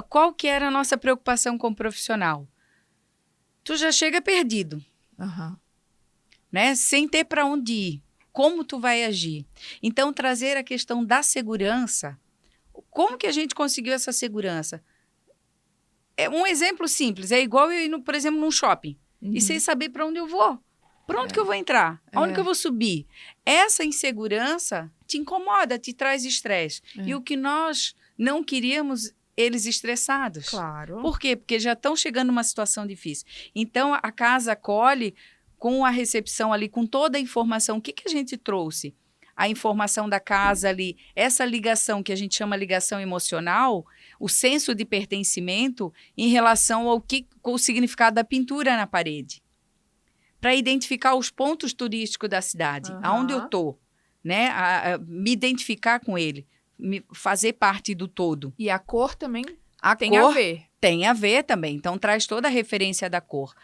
Speaker 2: qual que era a nossa preocupação como profissional? Tu já chega perdido, né? Sem ter para onde ir. Como tu vai agir? Então, trazer a questão da segurança. Como que a gente conseguiu essa segurança? É um exemplo simples. É igual eu ir, por exemplo, num shopping. E sem saber para onde eu vou. Para onde que eu vou entrar? Aonde que eu vou subir? Essa insegurança te incomoda, te traz estresse. E o que nós não queríamos, eles estressados.
Speaker 1: Claro.
Speaker 2: Por quê? Porque já estão chegando numa situação difícil. Então, a casa acolhe com a recepção ali, com toda a informação. O que a gente trouxe? A informação da casa ali, essa ligação que a gente chama ligação emocional, o senso de pertencimento em relação com o significado da pintura na parede. Para identificar os pontos turísticos da cidade, aonde eu estou, né? Me identificar com ele, fazer parte do todo.
Speaker 1: E a cor também
Speaker 2: a
Speaker 1: tem a ver.
Speaker 2: Tem a ver também, então traz toda a referência da cor.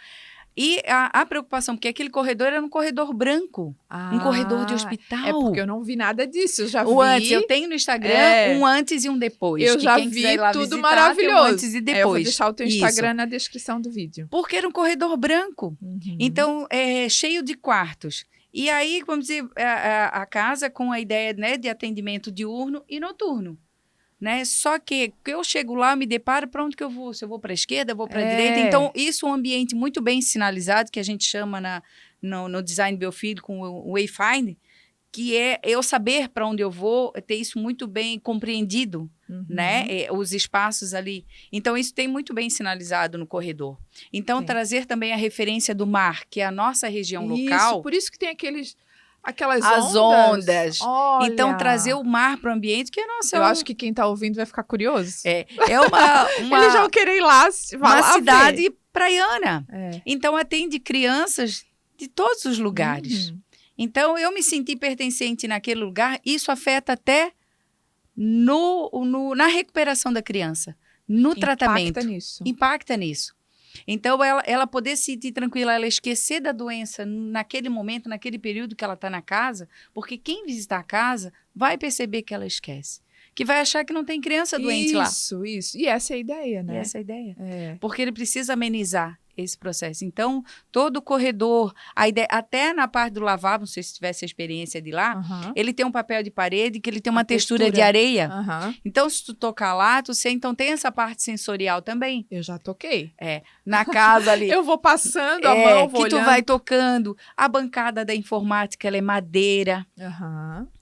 Speaker 2: E a preocupação, porque aquele corredor era um corredor branco, um corredor de hospital.
Speaker 1: É porque eu não vi nada disso, eu já vi.
Speaker 2: O antes, eu tenho no Instagram um antes e um depois.
Speaker 1: Eu
Speaker 2: que
Speaker 1: já
Speaker 2: quem
Speaker 1: vi
Speaker 2: quiser ir lá
Speaker 1: tudo
Speaker 2: visitar,
Speaker 1: maravilhoso.
Speaker 2: tem um antes e depois.
Speaker 1: Eu vou deixar o teu Instagram
Speaker 2: Isso.
Speaker 1: na descrição do vídeo.
Speaker 2: Porque era um corredor branco. Então, cheio de quartos. E aí, vamos dizer, a casa com a ideia, né, de atendimento diurno e noturno. Né? Só que eu chego lá, me deparo, para onde que eu vou? Se eu vou para a esquerda, eu vou para a direita. Então, isso é um ambiente muito bem sinalizado, que a gente chama no design biofílico com o Wayfind, que é eu saber para onde eu vou, ter isso muito bem compreendido, né? Os espaços ali. Então, isso tem muito bem sinalizado no corredor. Então, trazer também a referência do mar, que é a nossa região local.
Speaker 1: Por isso que tem aquelas
Speaker 2: as ondas.
Speaker 1: Olha.
Speaker 2: Então, trazer o mar para o ambiente, que é nossa.
Speaker 1: Eu acho que quem está ouvindo vai ficar curioso.
Speaker 2: É uma
Speaker 1: Eles vão querer ir lá.
Speaker 2: Uma cidade praiana. Então, atende crianças de todos os lugares. Então, eu me senti pertencente naquele lugar. Isso afeta até na recuperação da criança, no tratamento. Impacta nisso. Então, ela poder se sentir tranquila, ela esquecer da doença naquele momento, naquele período que ela está na casa, porque quem visitar a casa vai perceber que ela esquece. Que vai achar que não tem criança doente lá.
Speaker 1: Isso. E essa é a ideia, né?
Speaker 2: E essa é a ideia. Porque ele precisa amenizar esse processo. Então, todo o corredor, a ideia, até na parte do lavabo, não sei se tivesse a experiência de lá, ele tem um papel de parede que ele tem uma textura de areia. Então, se tu tocar lá, então tem essa parte sensorial também.
Speaker 1: Eu já toquei.
Speaker 2: Na casa ali.
Speaker 1: Eu vou passando a mão, vou
Speaker 2: olhando. Tu vai tocando. A bancada da informática, ela é madeira.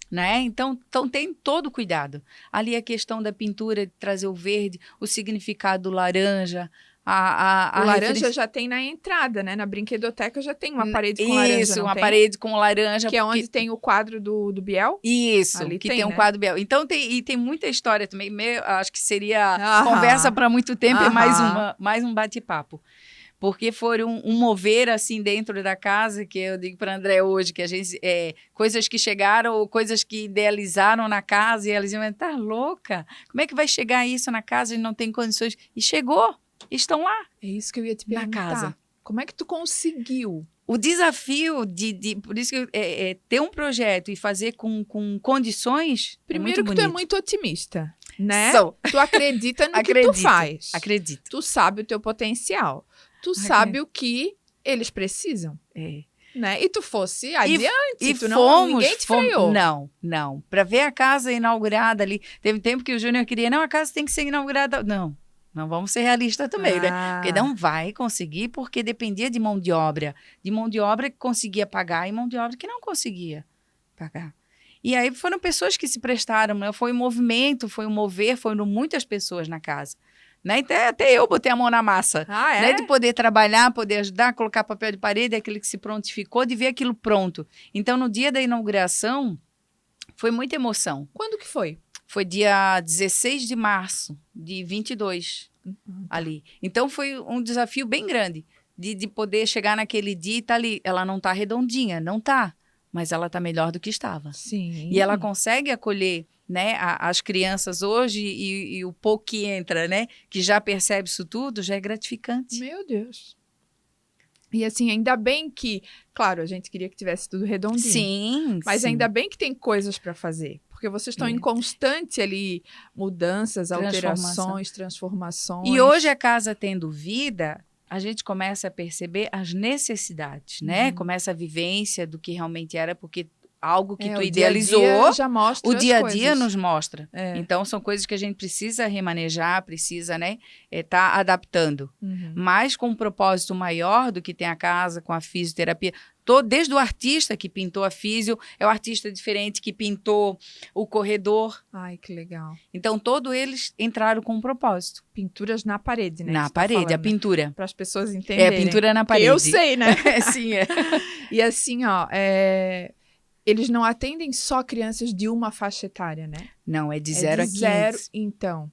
Speaker 2: Né? Então tem todo o cuidado. Ali a questão da pintura, de trazer o verde, o significado do laranja.
Speaker 1: O laranja já tem na entrada, né? Na brinquedoteca já tem uma parede com laranja.
Speaker 2: Isso, uma parede com laranja.
Speaker 1: Que é onde tem o quadro do Biel?
Speaker 2: Isso, ali que tem um quadro Biel. Então tem muita história também. Acho que seria conversa para muito tempo e mais um bate-papo. Porque foram um mover assim dentro da casa, que eu digo para André hoje, que a gente coisas que chegaram, ou coisas que idealizaram na casa, e elas iam, tá louca? Como é que vai chegar isso na casa e não tem condições? E chegou, estão lá.
Speaker 1: É isso que eu ia te perguntar.
Speaker 2: Na casa.
Speaker 1: Como é que tu conseguiu?
Speaker 2: O desafio por isso que ter um projeto e fazer com condições.
Speaker 1: Primeiro que tu é muito otimista, né? Tu acredita no que
Speaker 2: tu
Speaker 1: faz.
Speaker 2: Acredito.
Speaker 1: Tu sabe o teu potencial. Tu sabe o que eles precisam. Né? E tu fosse adiante. Ninguém te freou.
Speaker 2: Não. Para ver a casa inaugurada ali. Teve tempo que o Júnior queria, não, a casa tem que ser inaugurada. Não vamos ser realistas também, né? Porque não vai conseguir, porque dependia de mão de obra. De mão de obra que conseguia pagar e mão de obra que não conseguia pagar. E aí foram pessoas que se prestaram, né? Foi um movimento, foi um mover, foram muitas pessoas na casa. Né? Até eu botei a mão na massa. Né? De poder trabalhar, poder ajudar, colocar papel de parede, aquele que se prontificou, de ver aquilo pronto. Então, no dia da inauguração, foi muita emoção.
Speaker 1: Quando que foi?
Speaker 2: Foi dia 16 de março de 22, ali. Então, foi um desafio bem grande de poder chegar naquele dia e estar ali. Ela não está redondinha, não está, mas ela está melhor do que estava.
Speaker 1: Sim.
Speaker 2: E ela consegue acolher, né, as crianças hoje e o pouco que entra, né, que já percebe isso tudo, já é gratificante.
Speaker 1: Meu Deus. E assim, ainda bem que, claro, a gente queria que tivesse tudo redondinho.
Speaker 2: Sim.
Speaker 1: Mas ainda bem que tem coisas para fazer. Porque vocês estão em constante ali mudanças, alterações, transformações.
Speaker 2: E hoje a casa tendo vida, a gente começa a perceber as necessidades, né? Começa a vivência do que realmente era, porque algo que tu idealizou,
Speaker 1: dia já mostra
Speaker 2: o dia a dia nos mostra. Então, são coisas que a gente precisa remanejar, precisa, né, tá adaptando. Mas com um propósito maior do que tem a casa, com a fisioterapia. Desde o artista que pintou a físio, é o artista diferente que pintou o corredor.
Speaker 1: Ai, que legal.
Speaker 2: Então, todos eles entraram com um propósito.
Speaker 1: Pinturas na parede, né?
Speaker 2: Na parede, a pintura.
Speaker 1: Para as pessoas entenderem.
Speaker 2: Pintura na parede.
Speaker 1: Eu sei, né?
Speaker 2: Sim,
Speaker 1: E assim, ó, eles não atendem só crianças de uma faixa etária, né?
Speaker 2: Não, é de 0 a 15.
Speaker 1: Então,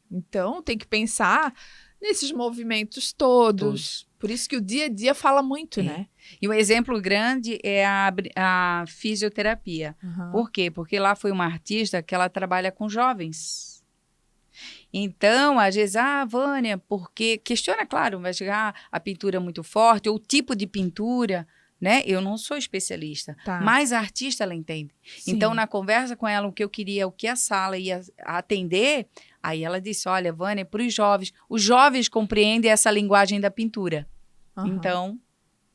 Speaker 1: tem que pensar nesses movimentos todos. Por isso que o dia a dia fala muito, né?
Speaker 2: E um exemplo grande é a fisioterapia. Por quê? Porque lá foi uma artista que ela trabalha com jovens. Então, às vezes, Vânia, porque questiona, claro, vai chegar a pintura muito forte, ou o tipo de pintura, né? Eu não sou especialista,
Speaker 1: Tá.
Speaker 2: mas a artista, ela entende.
Speaker 1: Sim.
Speaker 2: Então, na conversa com ela, o que eu queria, o que a sala ia atender, aí ela disse, olha, Vânia, para os jovens compreendem essa linguagem da pintura.
Speaker 1: Aham.
Speaker 2: Então,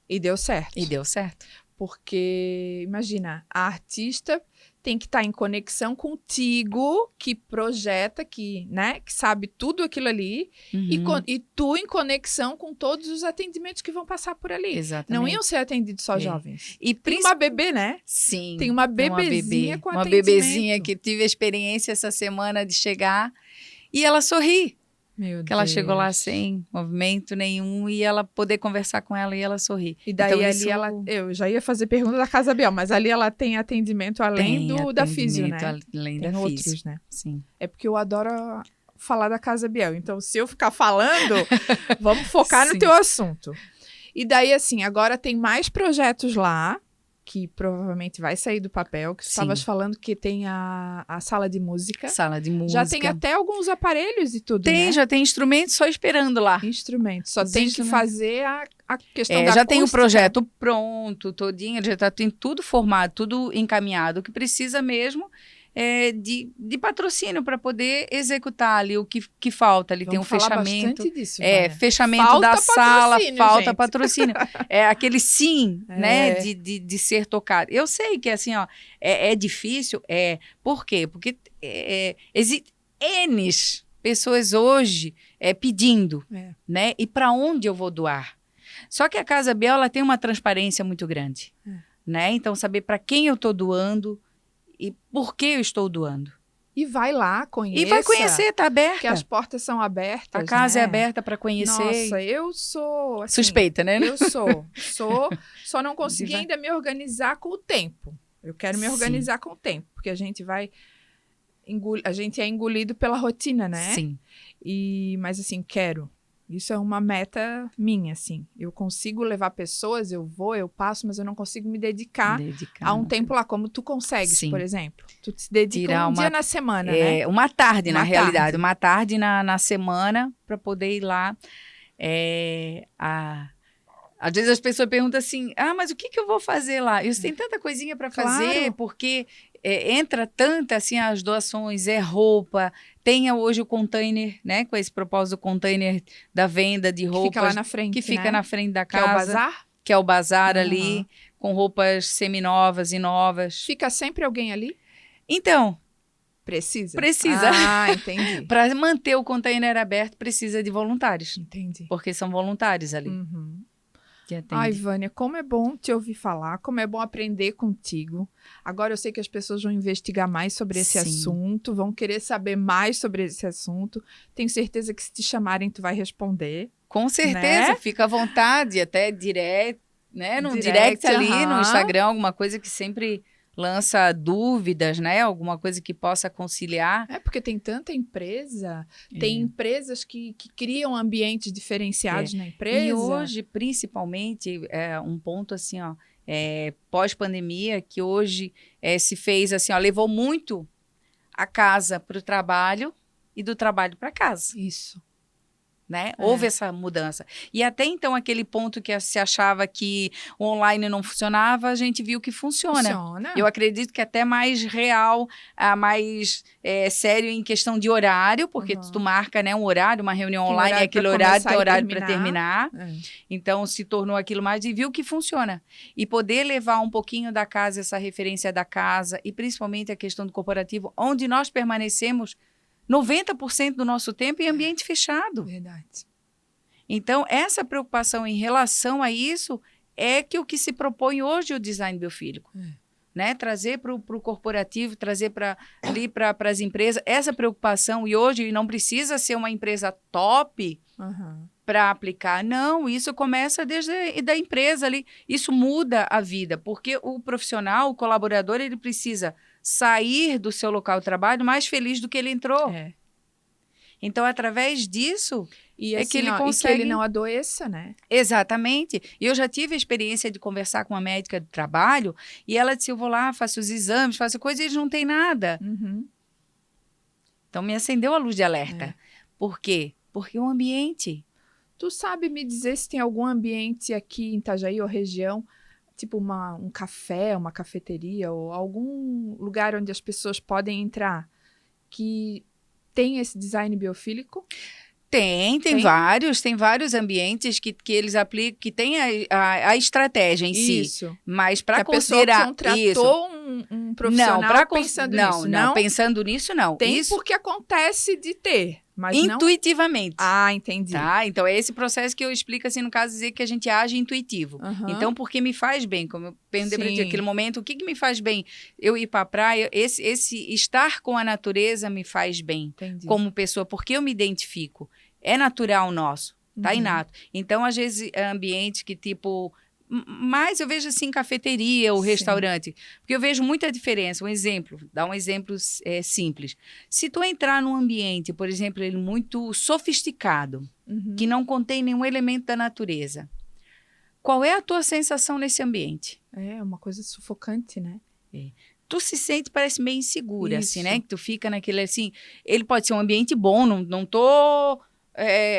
Speaker 1: E deu certo.
Speaker 2: e deu certo.
Speaker 1: Porque, imagina, a artista tem que estar em conexão contigo, que projeta, né, que sabe tudo aquilo ali, e tu em conexão com todos os atendimentos que vão passar por ali.
Speaker 2: Exatamente.
Speaker 1: Não iam ser atendidos só jovens.
Speaker 2: E
Speaker 1: Tem uma bebê, né?
Speaker 2: Sim.
Speaker 1: Tem uma bebezinha com
Speaker 2: uma
Speaker 1: atendimento.
Speaker 2: bebezinha que tive a experiência essa semana de chegar e ela sorri.
Speaker 1: Meu
Speaker 2: Que ela
Speaker 1: Deus.
Speaker 2: chegou lá sem movimento nenhum e ela poder conversar com ela e ela sorrir.
Speaker 1: E daí
Speaker 2: então,
Speaker 1: ali
Speaker 2: isso
Speaker 1: eu já ia fazer pergunta da Casa Biel, mas ali ela tem atendimento além da físio, né?
Speaker 2: Além
Speaker 1: Tem
Speaker 2: da
Speaker 1: outros,
Speaker 2: físio.
Speaker 1: né?
Speaker 2: Sim.
Speaker 1: É porque eu adoro falar da Casa Biel. Então, se eu ficar falando, vamos focar no
Speaker 2: Sim.
Speaker 1: teu assunto. E daí, assim, agora tem mais projetos lá, que provavelmente vai sair do papel, que tu
Speaker 2: Sim.
Speaker 1: estavas falando que tem a sala de música.
Speaker 2: Sala de música.
Speaker 1: Já tem até alguns aparelhos e tudo, né?
Speaker 2: Já tem instrumentos só esperando lá.
Speaker 1: Instrumentos. Só
Speaker 2: Os
Speaker 1: tem
Speaker 2: instrumentos.
Speaker 1: que fazer a questão da
Speaker 2: Já tem o
Speaker 1: acústica.
Speaker 2: projeto pronto, todinho, tem tudo formado, tudo encaminhado. O que precisa mesmo é de patrocínio para poder executar ali o que falta. Ali
Speaker 1: Vamos
Speaker 2: tem um
Speaker 1: falar
Speaker 2: fechamento.
Speaker 1: bastante disso, Vânia.
Speaker 2: Fechamento
Speaker 1: Falta
Speaker 2: da sala,
Speaker 1: patrocínio,
Speaker 2: falta
Speaker 1: gente.
Speaker 2: patrocínio. É aquele sim,
Speaker 1: É.
Speaker 2: né, de ser tocado. Eu sei que assim, ó, é difícil, por quê? Porque existem N pessoas hoje pedindo, né, e para onde eu vou doar? Só que a Casa Biel, ela tem uma transparência muito grande, né? Então, saber para quem eu estou doando e por que eu estou doando.
Speaker 1: E vai lá, conheça.
Speaker 2: E vai conhecer, tá aberta.
Speaker 1: Que as portas são abertas,
Speaker 2: A casa
Speaker 1: né?
Speaker 2: é aberta para conhecer.
Speaker 1: Nossa, eu sou... assim,
Speaker 2: suspeita, né?
Speaker 1: Eu sou. Só não consegui ainda me organizar com o tempo. Eu quero me organizar com o tempo, porque a gente vai... A gente é engolido pela rotina, né?
Speaker 2: Sim.
Speaker 1: Mas, assim, quero. Isso é uma meta minha, assim. Eu consigo levar pessoas, eu vou, eu passo, mas eu não consigo me dedicar a um tempo lá, como tu consegues,
Speaker 2: Sim.
Speaker 1: por exemplo. Tu te dedica dia na semana, né?
Speaker 2: Uma tarde, na realidade.
Speaker 1: Tarde.
Speaker 2: Uma tarde na semana para poder ir lá. Às vezes as pessoas perguntam assim, mas o que eu vou fazer lá? Eu tenho tanta coisinha para fazer,
Speaker 1: Claro.
Speaker 2: porque entra tanta, assim, as doações, roupa, tem hoje o container, né, com esse propósito do container da venda de roupas.
Speaker 1: Que fica lá na frente,
Speaker 2: que fica na frente da
Speaker 1: Que é o
Speaker 2: casa.
Speaker 1: bazar?
Speaker 2: Que é o bazar ali, com roupas seminovas e novas.
Speaker 1: Fica sempre alguém ali?
Speaker 2: Então...
Speaker 1: Precisa?
Speaker 2: Precisa.
Speaker 1: Entendi.
Speaker 2: Para manter o container aberto, precisa de voluntários.
Speaker 1: Entendi.
Speaker 2: Porque são voluntários ali.
Speaker 1: Ai, Vânia, como é bom te ouvir falar, como é bom aprender contigo. Agora eu sei que as pessoas vão investigar mais sobre esse assunto, vão querer saber mais sobre esse assunto. Tenho certeza que se te chamarem, tu vai responder.
Speaker 2: Com certeza,
Speaker 1: né?
Speaker 2: Fica à vontade, até direct, né? No direct ali, no Instagram, alguma coisa que sempre lança dúvidas, né? Alguma coisa que possa conciliar.
Speaker 1: Porque tem tanta empresa, tem empresas que criam ambientes diferenciados na empresa.
Speaker 2: E hoje, principalmente, um ponto assim, ó, pós-pandemia, que hoje se fez assim, ó, levou muito a casa para o trabalho e do trabalho para casa.
Speaker 1: Isso.
Speaker 2: Né? Houve essa mudança. E até então, aquele ponto que se achava que o online não funcionava, a gente viu que funciona. Eu acredito que até mais real, mais sério em questão de horário, porque tu marca, né, um horário, uma reunião online, e aquele horário tem horário para terminar. Então, se tornou aquilo mais e viu que funciona. E poder levar um pouquinho da casa, essa referência da casa, e principalmente a questão do corporativo, onde nós permanecemos 90% do nosso tempo em ambiente fechado.
Speaker 1: Verdade.
Speaker 2: Então, essa preocupação em relação a isso é que o que se propõe hoje o design biofílico. Né? Trazer para o corporativo, trazer para as empresas essa preocupação. E hoje não precisa ser uma empresa top para aplicar. Não, isso começa desde da empresa ali. Isso muda a vida, porque o profissional, o colaborador, ele precisa sair do seu local de trabalho mais feliz do que ele entrou. Então, através disso,
Speaker 1: assim,
Speaker 2: que ele consegue...
Speaker 1: E que ele não adoeça, né?
Speaker 2: Exatamente. E eu já tive a experiência de conversar com uma médica do trabalho e ela disse, eu vou lá, faço os exames, faço coisas e eles não têm nada. Então, me acendeu a luz de alerta. Por quê? Porque o ambiente.
Speaker 1: Tu sabe me dizer se tem algum ambiente aqui em Itajaí ou região, tipo um café, uma cafeteria ou algum lugar onde as pessoas podem entrar que tem esse design biofílico?
Speaker 2: Tem vários ambientes que eles aplicam, que tem a estratégia em si.
Speaker 1: Isso.
Speaker 2: Mas
Speaker 1: Que
Speaker 2: para
Speaker 1: a pessoa
Speaker 2: considerar
Speaker 1: contratou um profissional pensando nisso.
Speaker 2: Não, pensando nisso não.
Speaker 1: Tem
Speaker 2: Isso
Speaker 1: porque acontece de ter, mas não...
Speaker 2: intuitivamente.
Speaker 1: Ah, entendi.
Speaker 2: Tá? Então, é esse processo que eu explico, assim, no caso, dizer que a gente age intuitivo.
Speaker 1: Aham.
Speaker 2: Então, porque me faz bem, como eu perguntei pra ti,
Speaker 1: Sim.
Speaker 2: aquele momento, o que me faz bem? Eu ir pra praia, esse estar com a natureza me faz bem,
Speaker 1: Entendi.
Speaker 2: como pessoa, porque eu me identifico. É natural nosso, tá
Speaker 1: Uhum.
Speaker 2: inato. Então, às vezes, é ambiente que, tipo... Mas eu vejo, assim, cafeteria ou
Speaker 1: Sim.
Speaker 2: restaurante. Porque eu vejo muita diferença. Dá um exemplo simples. Se tu entrar num ambiente, por exemplo, ele muito sofisticado,
Speaker 1: Uhum.
Speaker 2: que não contém nenhum elemento da natureza, qual é a tua sensação nesse ambiente?
Speaker 1: É uma coisa sufocante, né?
Speaker 2: Tu se sente, parece meio insegura, assim,
Speaker 1: Isso.
Speaker 2: né? Que tu fica naquele, assim... Ele pode ser um ambiente bom, não tô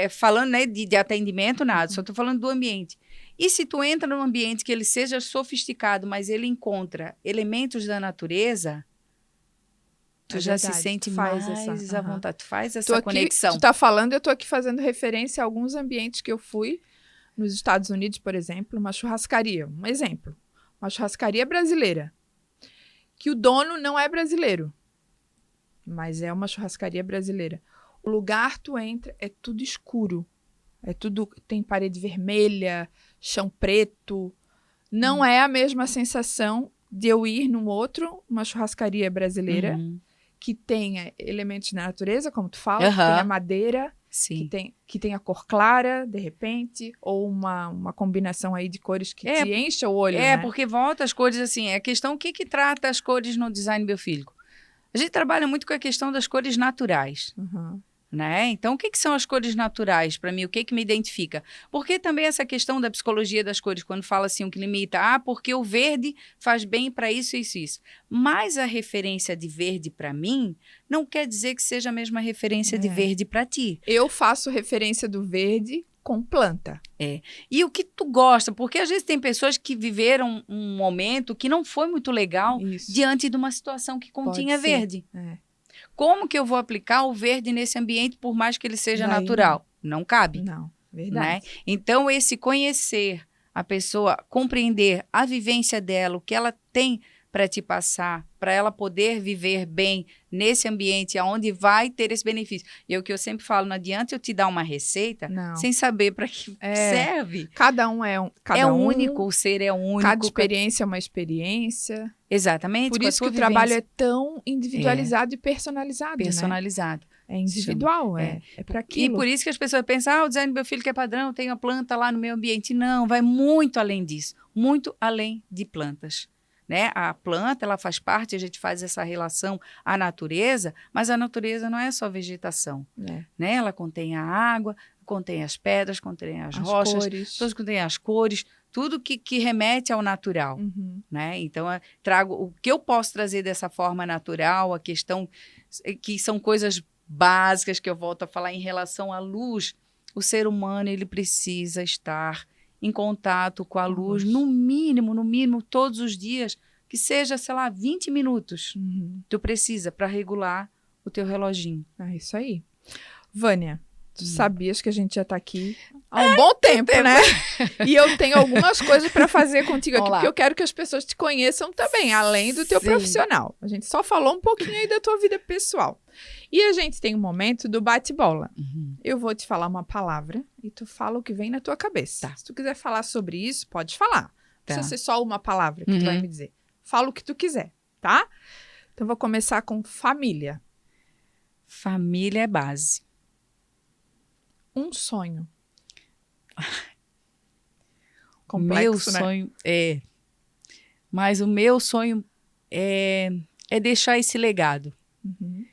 Speaker 2: falando, né, de atendimento, nada. Só tô falando do ambiente. E se tu entra num ambiente que ele seja sofisticado, mas ele encontra elementos da natureza, tu
Speaker 1: É
Speaker 2: já se
Speaker 1: verdade,
Speaker 2: sente
Speaker 1: tu faz
Speaker 2: mais
Speaker 1: essa-
Speaker 2: à
Speaker 1: aham.
Speaker 2: vontade. Tu faz
Speaker 1: Tô
Speaker 2: essa
Speaker 1: aqui,
Speaker 2: conexão.
Speaker 1: tu tá falando, eu tô aqui fazendo referência a alguns ambientes que eu fui nos Estados Unidos, por exemplo, uma churrascaria, um exemplo. Uma churrascaria brasileira. Que o dono não é brasileiro, mas é uma churrascaria brasileira. O lugar tu entra, é tudo escuro. É tudo, tem parede vermelha, chão preto. Não é a mesma sensação de eu ir num outro, uma churrascaria brasileira,
Speaker 2: Uhum.
Speaker 1: que tenha elementos da natureza, como tu fala, que
Speaker 2: Aham.
Speaker 1: tenha madeira,
Speaker 2: Sim.
Speaker 1: que tenha cor clara, de repente, ou uma combinação aí de cores que
Speaker 2: É,
Speaker 1: te encha o olho, né?
Speaker 2: porque volta as cores assim. É a questão, o que trata as cores no design biofílico? A gente trabalha muito com a questão das cores naturais.
Speaker 1: Uhum.
Speaker 2: Né? Então, o que são as cores naturais para mim? O que me identifica? Porque também essa questão da psicologia das cores, quando fala assim, o que limita, porque o verde faz bem para isso, isso, isso. Mas a referência de verde para mim não quer dizer que seja a mesma referência de verde para ti.
Speaker 1: Eu faço referência do verde com planta.
Speaker 2: E o que tu gosta? Porque às vezes tem pessoas que viveram um momento que não foi muito legal
Speaker 1: Isso.
Speaker 2: diante de uma situação que continha
Speaker 1: Pode ser.
Speaker 2: verde.
Speaker 1: É.
Speaker 2: Como que eu vou aplicar o verde nesse ambiente, por mais que ele seja
Speaker 1: Daí
Speaker 2: natural? Não cabe.
Speaker 1: Não, verdade.
Speaker 2: Né? Então, esse conhecer a pessoa, compreender a vivência dela, o que ela tem para te passar, para ela poder viver bem nesse ambiente onde vai ter esse benefício. E é o que eu sempre falo, não adianta eu te dar uma receita
Speaker 1: Não.
Speaker 2: sem saber para que serve.
Speaker 1: Cada um é
Speaker 2: único, o ser é único.
Speaker 1: Cada experiência é uma experiência.
Speaker 2: Exatamente.
Speaker 1: Por isso que o trabalho é tão individualizado e personalizado,
Speaker 2: personalizado.
Speaker 1: Né? É individual, é para aquilo.
Speaker 2: E por isso que as pessoas pensam, o design biofílico é padrão, tem a planta lá no meio ambiente. Não, vai muito além disso. Muito além de plantas. Né? A planta, ela faz parte, a gente faz essa relação à natureza, mas a natureza não é só vegetação. Né? Ela contém a água, contém as pedras, contém as rochas, todas contém as cores, tudo que remete ao natural.
Speaker 1: Uhum.
Speaker 2: Né? Então, trago o que eu posso trazer dessa forma natural, a questão que são coisas básicas que eu volto a falar em relação à luz. O ser humano, ele precisa estar em contato com a luz, no mínimo, todos os dias, que seja, sei lá, 20 minutos.
Speaker 1: Uhum.
Speaker 2: Tu precisa para regular o teu reloginho.
Speaker 1: É isso aí. Vânia, tu sabias que a gente já tá aqui há um bom tempo, né? E eu tenho algumas coisas para fazer contigo aqui, porque eu quero que as pessoas te conheçam também, além do teu profissional. A gente só falou um pouquinho aí da tua vida pessoal. E a gente tem um momento do bate-bola.
Speaker 2: Uhum.
Speaker 1: Eu vou te falar uma palavra e tu fala o que vem na tua cabeça.
Speaker 2: Tá.
Speaker 1: Se tu quiser falar sobre isso, pode falar. Não precisa ser só uma palavra que tu vai me dizer. Fala o que tu quiser, tá? Então, vou começar com família.
Speaker 2: Família é base.
Speaker 1: Um sonho.
Speaker 2: Complexo, meu sonho mas o meu sonho é deixar esse legado.
Speaker 1: Uhum.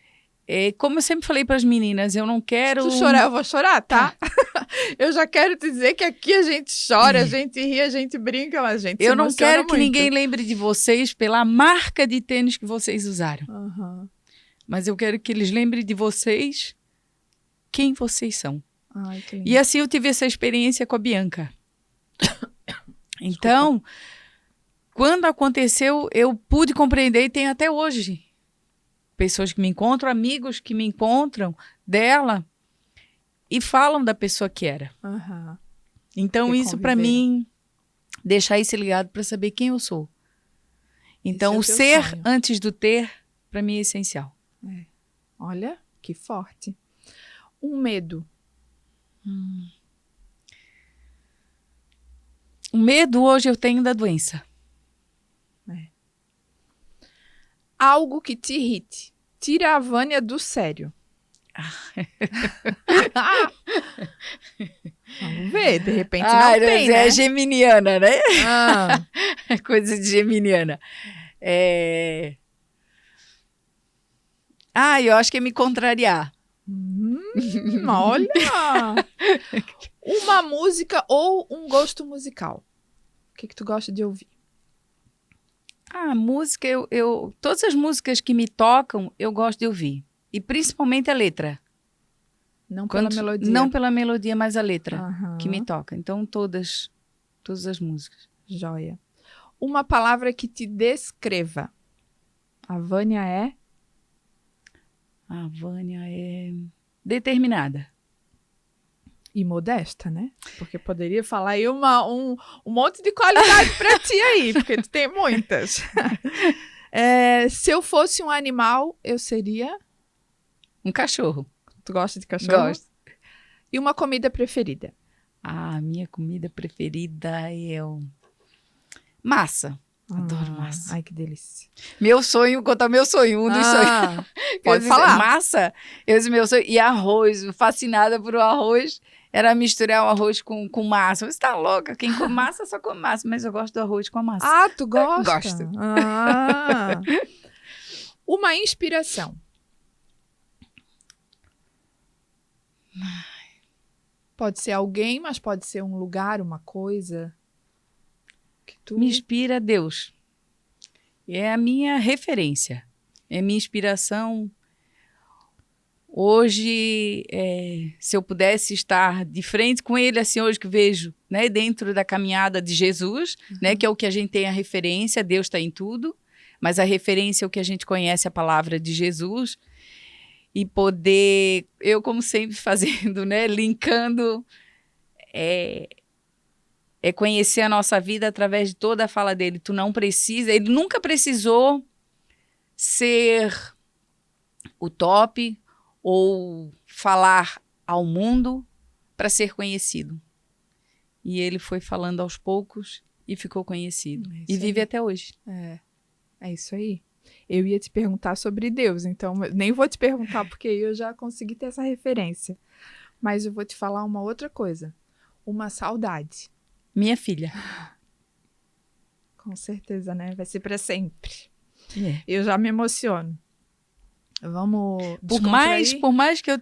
Speaker 2: Como eu sempre falei para as meninas, eu não quero...
Speaker 1: Se tu chorar, eu vou chorar, tá? Eu já quero te dizer que aqui a gente chora, a gente ri, a gente brinca, mas a gente se emociona muito.
Speaker 2: Eu não quero que ninguém lembre de vocês pela marca de tênis que vocês usaram.
Speaker 1: Uhum.
Speaker 2: Mas eu quero que eles lembrem de vocês quem vocês são.
Speaker 1: Ai, que lindo.
Speaker 2: E assim eu tive essa experiência com a Bianca. Então, quando aconteceu, eu pude compreender e tenho até hoje pessoas que me encontram, amigos que me encontram dela e falam da pessoa que era.
Speaker 1: Aham.
Speaker 2: Então,
Speaker 1: Porque
Speaker 2: isso para
Speaker 1: conviveram.
Speaker 2: mim, deixar esse ligado para saber quem eu sou. Então,
Speaker 1: Esse é
Speaker 2: o
Speaker 1: o teu
Speaker 2: ser
Speaker 1: sonho.
Speaker 2: antes do ter, para mim é essencial.
Speaker 1: Olha, que forte. Um medo.
Speaker 2: O medo hoje eu tenho da doença.
Speaker 1: Algo que te irrite. Tira a Vânia do sério. Vamos ver, de repente não tem, né?
Speaker 2: É geminiana, né?
Speaker 1: Ah,
Speaker 2: Coisa de geminiana. Eu acho que é me contrariar.
Speaker 1: olha! Uma música ou um gosto musical. O que tu gosta de ouvir?
Speaker 2: Música, todas as músicas que me tocam, eu gosto de ouvir. E principalmente a letra.
Speaker 1: Não pela melodia.
Speaker 2: Não pela melodia, mas a letra
Speaker 1: Aham.
Speaker 2: que me toca. Então, todas as músicas.
Speaker 1: Joia. Uma palavra que te descreva. A Vânia é?
Speaker 2: A Vânia é determinada.
Speaker 1: E modesta, né? Porque poderia falar aí um monte de qualidade pra ti aí, porque tu tem muitas. Se eu fosse um animal, eu seria?
Speaker 2: Um cachorro.
Speaker 1: Tu gosta de cachorro?
Speaker 2: Gosto.
Speaker 1: E uma comida preferida?
Speaker 2: A minha comida preferida é massa. Adoro massa.
Speaker 1: Ai, que delícia.
Speaker 2: Meu sonho, contar meu sonho, um dos sonhos.
Speaker 1: Pode falar.
Speaker 2: Massa, meu sonho. E arroz, fascinada por o arroz. Era misturar o arroz com massa. Você tá louca? Quem come massa só come massa, mas eu gosto do arroz com a massa.
Speaker 1: Ah, tu gosta?
Speaker 2: Gosto.
Speaker 1: Uma inspiração. Pode ser alguém, mas pode ser um lugar, uma coisa. Que tu...
Speaker 2: Me inspira Deus. É a minha referência. É minha inspiração. Hoje, se eu pudesse estar de frente com ele, assim, hoje que vejo, né, dentro da caminhada de Jesus, né, que é o que a gente tem a referência, Deus está em tudo, mas a referência é o que a gente conhece, a palavra de Jesus, e poder, eu como sempre fazendo, né, linkando, conhecer a nossa vida através de toda a fala dele. Tu não precisa, ele nunca precisou ser o top, ou falar ao mundo para ser conhecido. E ele foi falando aos poucos e ficou conhecido. E vive até hoje.
Speaker 1: É isso aí. Eu ia te perguntar sobre Deus, então nem vou te perguntar porque eu já consegui ter essa referência. Mas eu vou te falar uma outra coisa. Uma saudade.
Speaker 2: Minha filha.
Speaker 1: Com certeza, né? Vai ser para sempre. Eu já me emociono. Vamos
Speaker 2: por mais que eu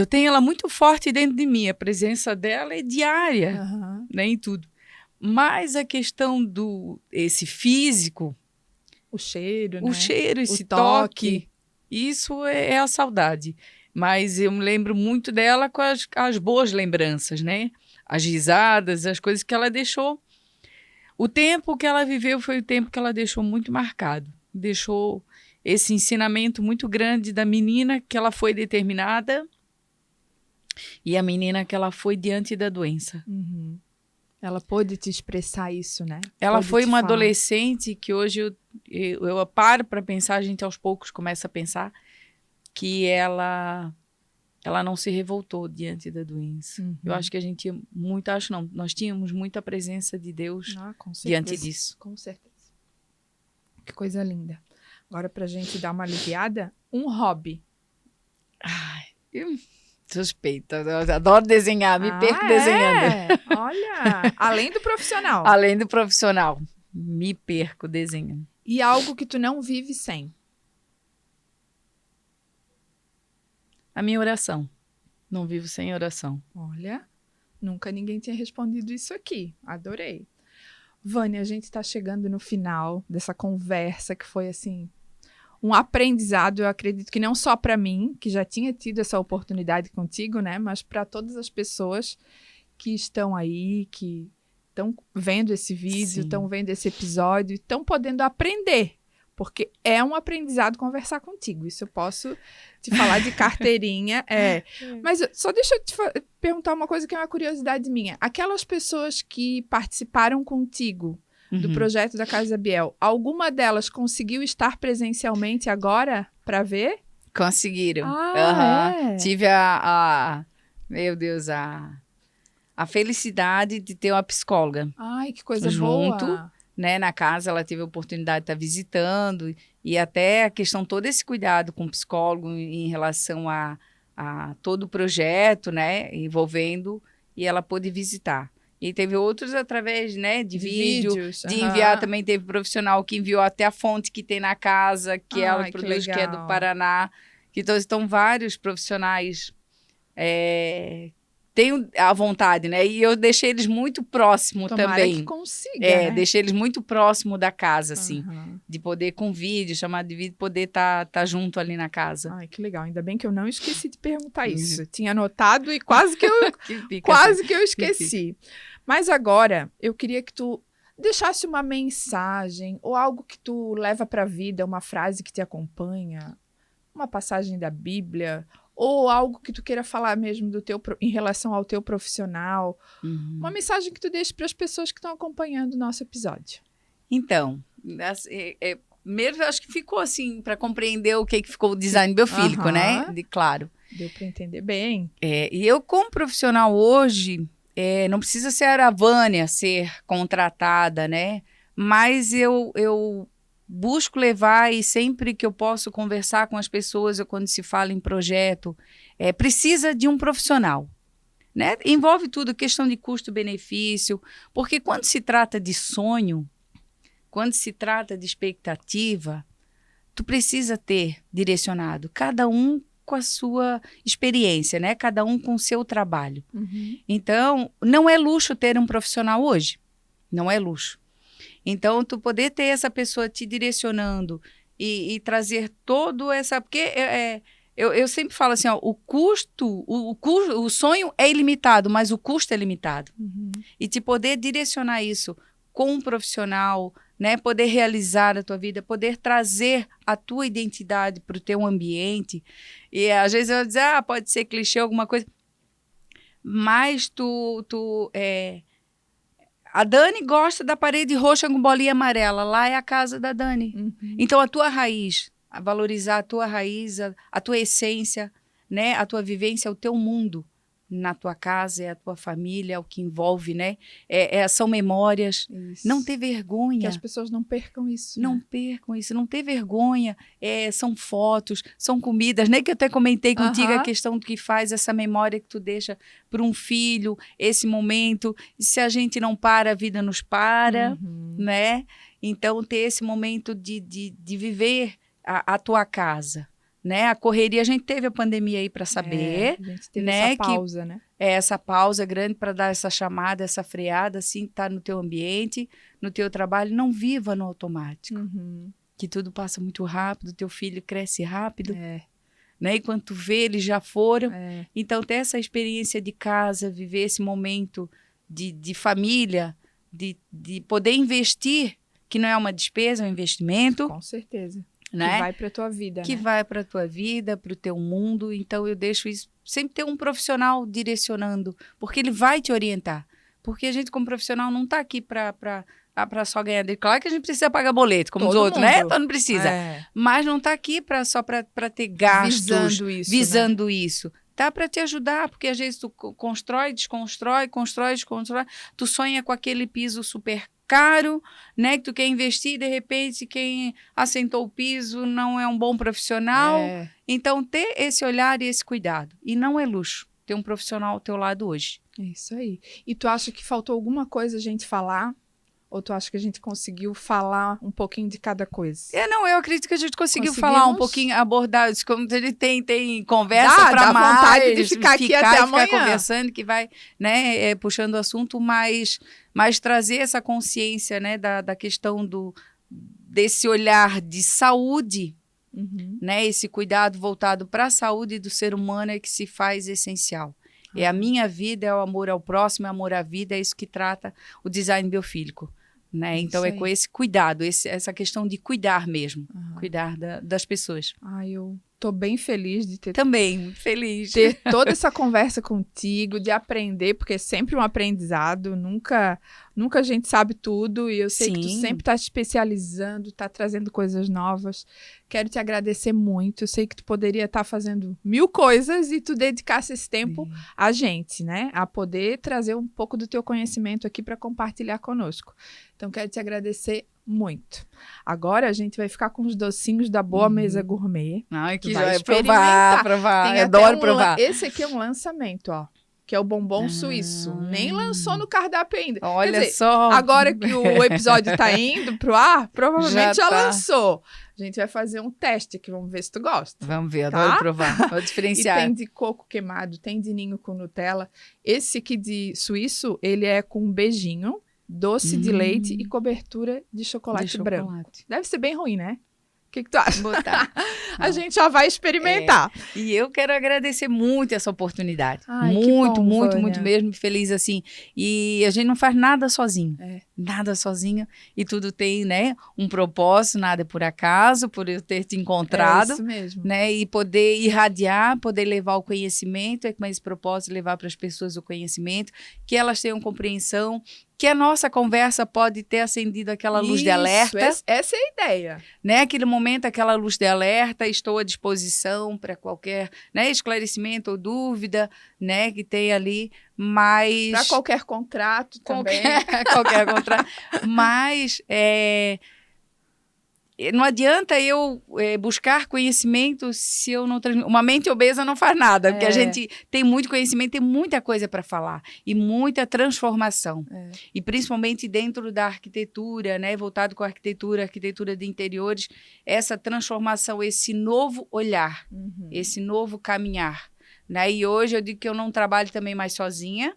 Speaker 2: tenho ela muito forte dentro de mim, a presença dela é diária, né, em tudo. Mas a questão esse físico,
Speaker 1: o cheiro,
Speaker 2: o
Speaker 1: né?
Speaker 2: cheiro, esse toque, isso é a saudade. Mas eu me lembro muito dela com as boas lembranças, né? As risadas, as coisas que ela deixou. O tempo que ela viveu foi o tempo que ela deixou muito marcado. Deixou esse ensinamento muito grande da menina que ela foi determinada e a menina que ela foi diante da doença.
Speaker 1: Ela pôde te expressar isso, né?
Speaker 2: Ela foi uma adolescente que hoje eu paro para pensar, a gente aos poucos começa a pensar que ela não se revoltou diante da doença. Eu acho que a gente tinha muito, nós tínhamos muita presença de Deus diante disso.
Speaker 1: Com certeza. Que coisa linda. Agora, pra gente dar uma aliviada, um hobby.
Speaker 2: Suspeita, eu adoro desenhar, me perco desenhando.
Speaker 1: Olha, além do profissional.
Speaker 2: Além do profissional, me perco desenhando.
Speaker 1: E algo que tu não vive sem?
Speaker 2: A minha oração. Não vivo sem oração.
Speaker 1: Olha, nunca ninguém tinha respondido isso aqui. Adorei. Vânia, a gente está chegando no final dessa conversa que foi assim um aprendizado, eu acredito que não só para mim, que já tinha tido essa oportunidade contigo, né? Mas para todas as pessoas que estão aí, que estão vendo esse vídeo, estão vendo esse episódio, estão podendo aprender. Porque é um aprendizado conversar contigo. Isso eu posso te falar de carteirinha. Mas só deixa eu te perguntar uma coisa que é uma curiosidade minha. Aquelas pessoas que participaram contigo do projeto da Casa Biel, alguma delas conseguiu estar presencialmente agora para ver?
Speaker 2: Conseguiram.
Speaker 1: É?
Speaker 2: Tive meu Deus, a felicidade de ter uma psicóloga.
Speaker 1: Ai, que coisa
Speaker 2: junto,
Speaker 1: boa.
Speaker 2: Né, na casa. Ela teve a oportunidade de estar visitando e até a questão, todo esse cuidado com o psicólogo em relação a todo o projeto, né, envolvendo, e ela pôde visitar. E teve outros através, né, de vídeo,
Speaker 1: vídeos,
Speaker 2: de enviar também. Teve profissional que enviou até a fonte que tem na casa, que ela produz, que é do Paraná. Então, estão vários profissionais tenho a vontade, né? E eu deixei eles muito próximo também.
Speaker 1: Que consiga, né?
Speaker 2: Deixei eles muito próximo da casa, assim. De poder, com vídeo, chamado de vídeo, poder tá junto ali na casa.
Speaker 1: Ai, que legal. Ainda bem que eu não esqueci de perguntar isso. Tinha anotado e quase que eu esqueci. Mas agora, eu queria que tu deixasse uma mensagem ou algo que tu leva para a vida, uma frase que te acompanha, uma passagem da Bíblia, ou algo que tu queira falar mesmo em relação ao teu profissional. Uma mensagem que tu deixe para as pessoas que estão acompanhando o nosso episódio.
Speaker 2: Então, primeiro acho que ficou assim, para compreender o que ficou o design biofílico, né? Claro.
Speaker 1: Deu para entender bem.
Speaker 2: E eu, como profissional hoje, não precisa ser a Vânia ser contratada, né? Mas eu busco levar, e sempre que eu posso conversar com as pessoas, quando se fala em projeto, precisa de um profissional, né? Envolve tudo, questão de custo-benefício, porque quando se trata de sonho, quando se trata de expectativa, tu precisa ter direcionado, cada um com a sua experiência, né? Cada um com o seu trabalho. Então, não é luxo ter um profissional hoje, não é luxo. Então, tu poder ter essa pessoa te direcionando e trazer todo essa... Porque eu sempre falo assim, ó, o sonho é ilimitado, mas o custo é limitado. E te poder direcionar isso com um profissional, né, poder realizar a tua vida, poder trazer a tua identidade para o teu ambiente. E às vezes eu vou dizer, pode ser clichê, alguma coisa, mas a Dani gosta da parede roxa com bolinha amarela. Lá é a casa da Dani. Então, a tua raiz, valorizar a tua raiz, a tua essência, né? A tua vivência, o teu mundo na tua casa, é a tua família, é o que envolve, né? São memórias. Isso. Não ter vergonha.
Speaker 1: Que as pessoas não percam isso.
Speaker 2: Não percam isso, não ter vergonha. São fotos, são comidas, né? Que eu até comentei contigo a questão do que faz essa memória que tu deixa para um filho, esse momento. E se a gente não para, a vida nos para, né? Então, ter esse momento de viver a tua casa. Né? A correria, a gente teve a pandemia aí para saber.
Speaker 1: A gente teve
Speaker 2: né?
Speaker 1: essa pausa, né?
Speaker 2: Essa pausa grande para dar essa chamada, essa freada, assim, tá no teu ambiente, no teu trabalho. Não viva no automático. Que tudo passa muito rápido, teu filho cresce rápido. Né? E quando tu vê, eles já foram. Então, ter essa experiência de casa, viver esse momento de família, de poder investir, que não é uma despesa, é um investimento.
Speaker 1: Com certeza.
Speaker 2: Né?
Speaker 1: Que vai para a tua vida,
Speaker 2: que vai para a tua vida, para o teu mundo. Então, eu deixo isso, sempre ter um profissional direcionando, porque ele vai te orientar. Porque a gente, como profissional, não está aqui para só ganhar dele. Claro que a gente precisa pagar boleto, como os outros, né? Todo mundo precisa. Mas não está aqui só para ter gastos, visando isso. Tá para te ajudar, porque às vezes tu constrói, desconstrói, constrói, desconstrói. Tu sonha com aquele piso super caro, né, que tu quer investir, e de repente quem assentou o piso não é um bom profissional. Então, ter esse olhar e esse cuidado. E não é luxo ter um profissional ao teu lado hoje.
Speaker 1: É isso aí. E tu acha que faltou alguma coisa a gente falar? Ou tu acha que a gente conseguiu falar um pouquinho de cada coisa?
Speaker 2: Não, eu acredito que a gente conseguiu falar um pouquinho, abordar, como a gente tem conversa para mais,
Speaker 1: vontade de ficar aqui até amanhã.
Speaker 2: Ficar conversando, que vai, né, puxando o assunto, mas trazer essa consciência, né, da questão desse olhar de saúde, né? Esse cuidado voltado para a saúde do ser humano é que se faz essencial. É a minha vida, é o amor ao próximo, é o amor à vida, é isso que trata o design biofílico, né? Então é com esse cuidado, essa questão de cuidar mesmo, cuidar das pessoas.
Speaker 1: Eu tô bem feliz de ter...
Speaker 2: Também, feliz.
Speaker 1: Ter toda essa conversa contigo, de aprender, porque é sempre um aprendizado, nunca a gente sabe tudo, e eu sei que tu sempre tá te especializando, tá trazendo coisas novas. Quero te agradecer muito, eu sei que tu poderia estar fazendo 1000 coisas e tu dedicasse esse tempo a gente, né? A poder trazer um pouco do teu conhecimento aqui para compartilhar conosco. Então, quero te agradecer muito. Agora a gente vai ficar com os docinhos da Boa Mesa Gourmet.
Speaker 2: Ai, que
Speaker 1: vai
Speaker 2: já provar.
Speaker 1: Tem
Speaker 2: Adoro provar.
Speaker 1: Esse aqui é um lançamento, ó. Que é o bombom suíço. Nem lançou no cardápio ainda.
Speaker 2: Olha
Speaker 1: Quer dizer,
Speaker 2: só.
Speaker 1: agora que o episódio tá indo pro ar, provavelmente já lançou. A gente vai fazer um teste aqui, vamos ver se tu gosta.
Speaker 2: Vamos ver, adoro provar. Vou diferenciar.
Speaker 1: E tem de coco queimado, tem de ninho com Nutella. Esse aqui de suíço, ele é com beijinho, doce de leite e cobertura de chocolate branco. Deve ser bem ruim, né? O que tu acha?
Speaker 2: Botar.
Speaker 1: A gente já vai experimentar.
Speaker 2: E eu quero agradecer muito essa oportunidade.
Speaker 1: Ai,
Speaker 2: muito,
Speaker 1: bom,
Speaker 2: muito,
Speaker 1: Vânia.
Speaker 2: muito mesmo. Feliz assim. E a gente não faz nada sozinho. Nada sozinho. E tudo tem, né, um propósito, nada é por acaso, por eu ter te encontrado.
Speaker 1: É isso mesmo.
Speaker 2: Né, e poder irradiar, poder levar o conhecimento, com esse propósito, levar para as pessoas o conhecimento, que elas tenham compreensão, que a nossa conversa pode ter acendido aquela luz de alerta.
Speaker 1: Essa é a ideia.
Speaker 2: Né? Aquele momento, aquela luz de alerta, estou à disposição para qualquer, né, esclarecimento ou dúvida, né, que tem ali, mas...
Speaker 1: Para qualquer contrato também.
Speaker 2: Qualquer contrato. Mas não adianta eu buscar conhecimento se eu não transmito. Uma mente obesa não faz nada, porque a gente tem muito conhecimento, tem muita coisa para falar e muita transformação. E principalmente dentro da arquitetura, né, voltado com a arquitetura de interiores, essa transformação, esse novo olhar, esse novo caminhar. Né? E hoje eu digo que eu não trabalho também mais sozinha,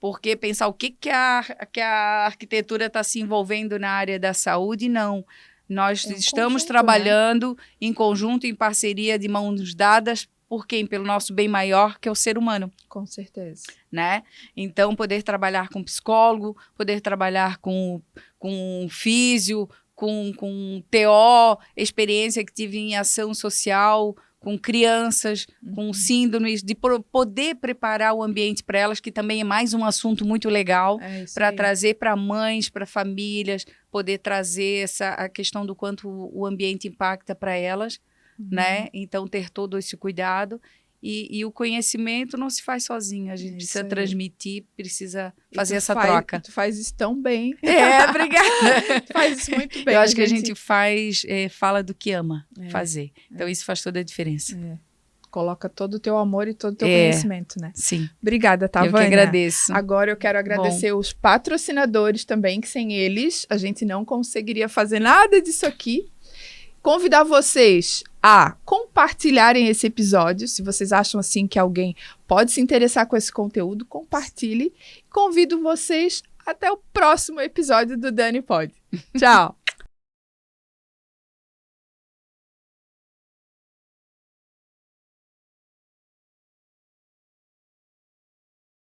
Speaker 2: porque pensar o que a arquitetura está se envolvendo na área da saúde, não. Nós estamos trabalhando, né, em conjunto, em parceria, de mãos dadas, por quem? Pelo nosso bem maior, que é o ser humano.
Speaker 1: Com certeza.
Speaker 2: Né? Então, poder trabalhar com psicólogo, poder trabalhar com físio, com TO, experiência que tive em ação social, com crianças, com síndromes, de poder preparar o ambiente para elas, que também é mais um assunto muito legal, para trazer para mães, para famílias, poder trazer a questão do quanto o ambiente impacta para elas, né? Então, ter todo esse cuidado. E o conhecimento não se faz sozinho, a gente precisa transmitir, precisa fazer essa troca.
Speaker 1: Tu faz isso tão bem.
Speaker 2: Obrigada.
Speaker 1: Tu faz isso muito bem.
Speaker 2: Eu acho que a gente fala do que ama fazer. Então, isso faz toda a diferença.
Speaker 1: Coloca todo o teu amor e todo o teu conhecimento, né?
Speaker 2: Sim.
Speaker 1: Obrigada, tá,
Speaker 2: Vânia? Eu que agradeço.
Speaker 1: Agora eu quero agradecer os patrocinadores também, que sem eles a gente não conseguiria fazer nada disso aqui. Convidar vocês a compartilharem esse episódio. Se vocês acham assim que alguém pode se interessar com esse conteúdo, compartilhe. Convido vocês até o próximo episódio do Dani Pod. Tchau!